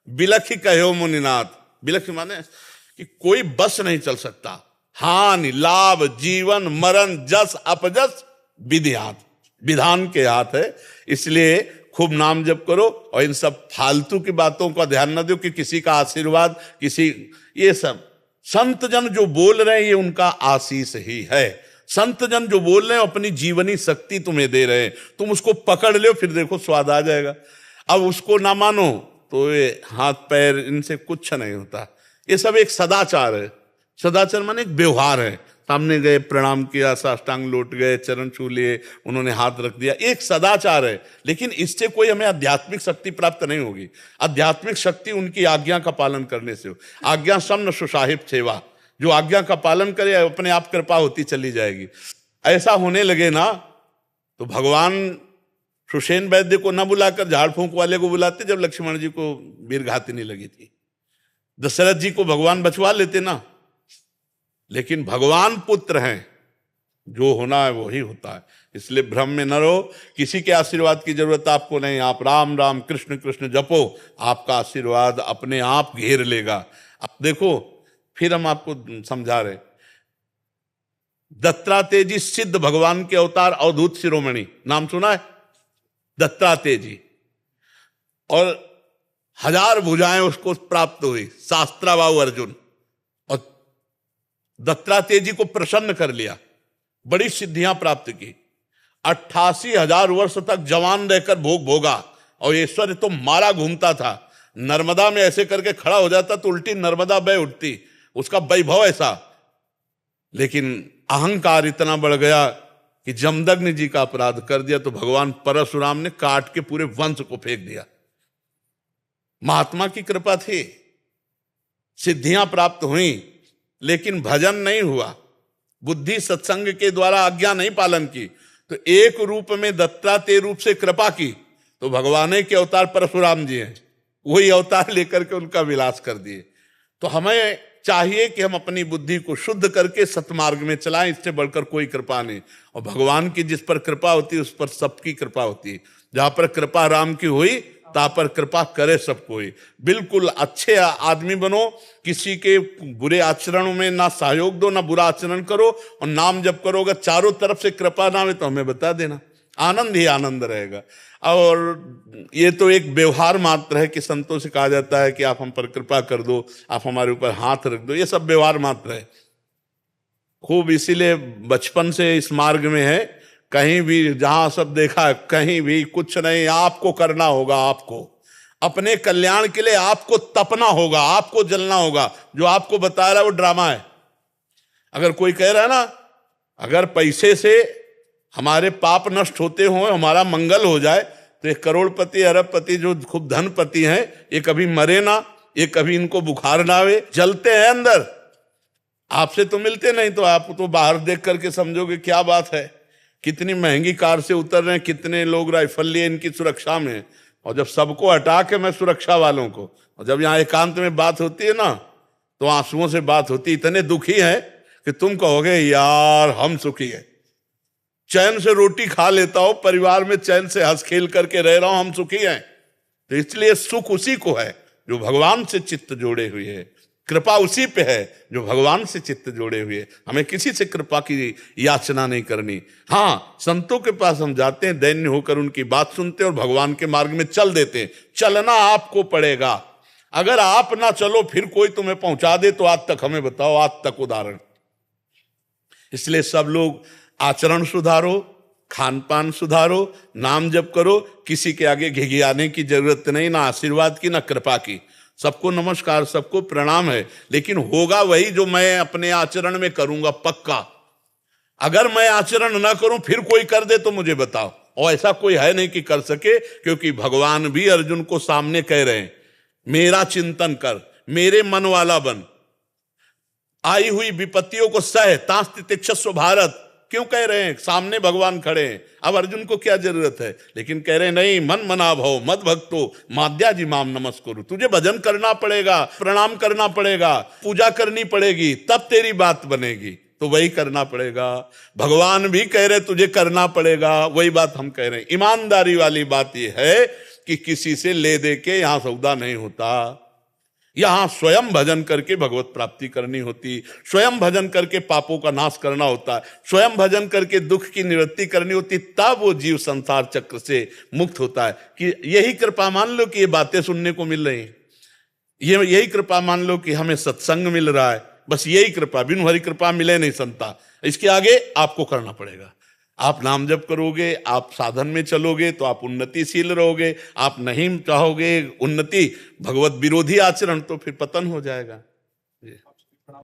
बिलखि कहो मुनिनाथ। बिलखि माने कि कोई बस नहीं चल सकता, हानि लाभ जीवन मरण जस अपजस विधि हाथ, विधान के हाथ है। इसलिए खूब नाम जप करो और इन सब फालतू की बातों का ध्यान न दो कि किसी का आशीर्वाद, किसी, ये सब संत जन जो बोल रहे हैं ये उनका आशीष ही है। संत जन जो बोल रहे हैं अपनी जीवनी शक्ति तुम्हें दे रहे हैं, तुम उसको पकड़ लो, फिर देखो स्वाद आ जाएगा। अब उसको ना मानो तो ये हाथ पैर इनसे कुछ नहीं होता। ये सब एक सदाचार है। सदाचार माने एक व्यवहार है, सामने गए प्रणाम किया, साष्टांग लौट गए, चरण छू लिए, उन्होंने हाथ रख दिया, एक सदाचार है। लेकिन इससे कोई हमें आध्यात्मिक शक्ति प्राप्त नहीं होगी। आध्यात्मिक शक्ति उनकी आज्ञा का पालन करने से हो। आज्ञा सम सुसाहिब सेवा, जो आज्ञा का पालन करे अपने आप कृपा होती चली जाएगी। ऐसा होने लगे ना तो भगवान सुषेण वैद्य को न बुलाकर झाड़ फूंक वाले को बुलाते, जब लक्ष्मण जी को वीरघातिनी लगी थी। दशरथ जी को भगवान बचवा लेते ना, लेकिन भगवान पुत्र हैं, जो होना है वही होता है। इसलिए भ्रम में न रहो, किसी के आशीर्वाद की जरूरत आपको नहीं। आप राम राम कृष्ण कृष्ण जपो, आपका आशीर्वाद अपने आप घेर लेगा। अब देखो फिर हम आपको समझा रहे, दत्तात्रेय जी सिद्ध भगवान के अवतार, अवधूत शिरोमणि, नाम सुना है? दत्तात्रेय जी, और 1000 भुजाएं उसको प्राप्त हुई, शास्त्राबाहु अर्जुन, और दत्तात्रेय जी को प्रसन्न कर लिया, बड़ी सिद्धियां प्राप्त की। 88,000 वर्ष तक जवान रहकर भोग भोगा, और ऐश्वर्य तो मारा घूमता था। नर्मदा में ऐसे करके खड़ा हो जाता तो उल्टी नर्मदा बह उठती, उसका वैभव ऐसा। लेकिन अहंकार इतना बढ़ गया कि जमदग्नि जी का अपराध कर दिया तो भगवान परशुराम ने काट के पूरे वंश को फेंक दिया। महात्मा की कृपा थी, सिद्धियां प्राप्त हुई, लेकिन भजन नहीं हुआ, बुद्धि सत्संग के द्वारा आज्ञा नहीं पालन की। तो एक रूप में दत्तात्रेय रूप से कृपा की तो भगवान के अवतार परशुराम जी हैं, वही अवतार लेकर के उनका विलास कर दिए। तो हमें चाहिए कि हम अपनी बुद्धि को शुद्ध करके सतमार्ग में चलाएं, इससे बढ़कर कोई कृपा नहीं। और भगवान की जिस पर कृपा होती है उस पर सबकी कृपा होती है। जहां पर कृपा राम की हुई ता पर कृपा करे सब कोई। बिल्कुल अच्छे आदमी बनो, किसी के बुरे आचरणों में ना सहयोग दो, ना बुरा आचरण करो, और नाम जप करो। अगर चारों तरफ से कृपा ना हो तो हमें बता देना, आनंद ही आनंद रहेगा। और ये तो एक व्यवहार मात्र है कि संतों से कहा जाता है कि आप हम पर कृपा कर दो, आप हमारे ऊपर हाथ रख दो, ये सब व्यवहार मात्र है। खूब इसीलिए बचपन से इस मार्ग में है, कहीं भी जहां सब देखा कहीं भी कुछ नहीं, आपको करना होगा। अपने कल्याण के लिए आपको तपना होगा, आपको जलना होगा। जो आपको बता रहा है वो ड्रामा है। अगर कोई कह रहा है ना, अगर पैसे से हमारे पाप नष्ट होते हो, हमारा मंगल हो जाए, तो ये करोड़पति अरबपति जो खूब धनपति हैं, ये कभी मरे ना, ये कभी इनको बुखार ना आवे, जलते हैं अंदर। आपसे तो मिलते नहीं, तो आप तो बाहर देख करके समझोगे क्या बात है, कितनी महंगी कार से उतर रहे हैं, कितने लोग राइफल लिए इनकी सुरक्षा में। और जब सबको हटा के मैं सुरक्षा वालों को, और जब यहाँ एकांत में बात होती है ना, तो आंसुओं से बात होती। इतने दुखी हैं कि तुम कहोगे यार हम सुखी है, चैन से रोटी खा लेता हूं, परिवार में चैन से हंस खेल करके रह रहा हूं, हम सुखी हैं। तो इसलिए सुख उसी को है जो भगवान से चित्त जोड़े हुए है, कृपा उसी पे है जो भगवान से चित्त जोड़े हुए। हमें किसी से कृपा की याचना नहीं करनी। हाँ, संतों के पास हम जाते हैं, दैन्य होकर उनकी बात सुनते हैं और भगवान के मार्ग में चल देते हैं। चलना आपको पड़ेगा। अगर आप ना चलो फिर कोई तुम्हें पहुंचा दे, तो आज तक हमें बताओ, आज तक उदाहरण। इसलिए सब लोग आचरण सुधारो, खान पान सुधारो, नाम जप करो। किसी के आगे घिघियाने की जरूरत नहीं, ना आशीर्वाद की ना कृपा की। सबको नमस्कार, सबको प्रणाम है, लेकिन होगा वही जो मैं अपने आचरण में करूंगा पक्का। अगर मैं आचरण ना करूं फिर कोई कर दे तो मुझे बताओ, और ऐसा कोई है नहीं कि कर सके, क्योंकि भगवान भी अर्जुन को सामने कह रहे हैं, मेरा चिंतन कर, मेरे मन वाला बन, आई हुई विपत्तियों को सह, तास्ति तिक्षस्व भारत। क्यों कह रहे हैं? सामने भगवान खड़े हैं। अब अर्जुन को क्या जरूरत है? लेकिन कह रहे हैं नहीं, मन मना भव मद भक्तो माद्याजी माम नमस्कुरु। तुझे भजन करना पड़ेगा, प्रणाम करना पड़ेगा, पूजा करनी पड़ेगी, तब तेरी बात बनेगी। तो वही करना पड़ेगा। भगवान भी कह रहे तुझे करना पड़ेगा, वही बात हम कह रहे हैं। ईमानदारी वाली बात यह है कि किसी से ले दे के यहां सौदा नहीं होता। यहां स्वयं भजन करके भगवत प्राप्ति करनी होती, स्वयं भजन करके पापों का नाश करना होता है, स्वयं भजन करके दुख की निवृत्ति करनी होती, तब वो जीव संसार चक्र से मुक्त होता है। कि यही कृपा मान लो कि ये बातें सुनने को मिल रही हैं, यही कृपा मान लो कि हमें सत्संग मिल रहा है, बस यही कृपा, बिनु हरि कृपा मिले नहीं संता। इसके आगे आपको करना पड़ेगा। आप नाम जप करोगे, आप साधन में चलोगे तो आप उन्नतिशील रहोगे। आप नहीं चाहोगे उन्नति, भगवत विरोधी आचरण, तो फिर पतन हो जाएगा।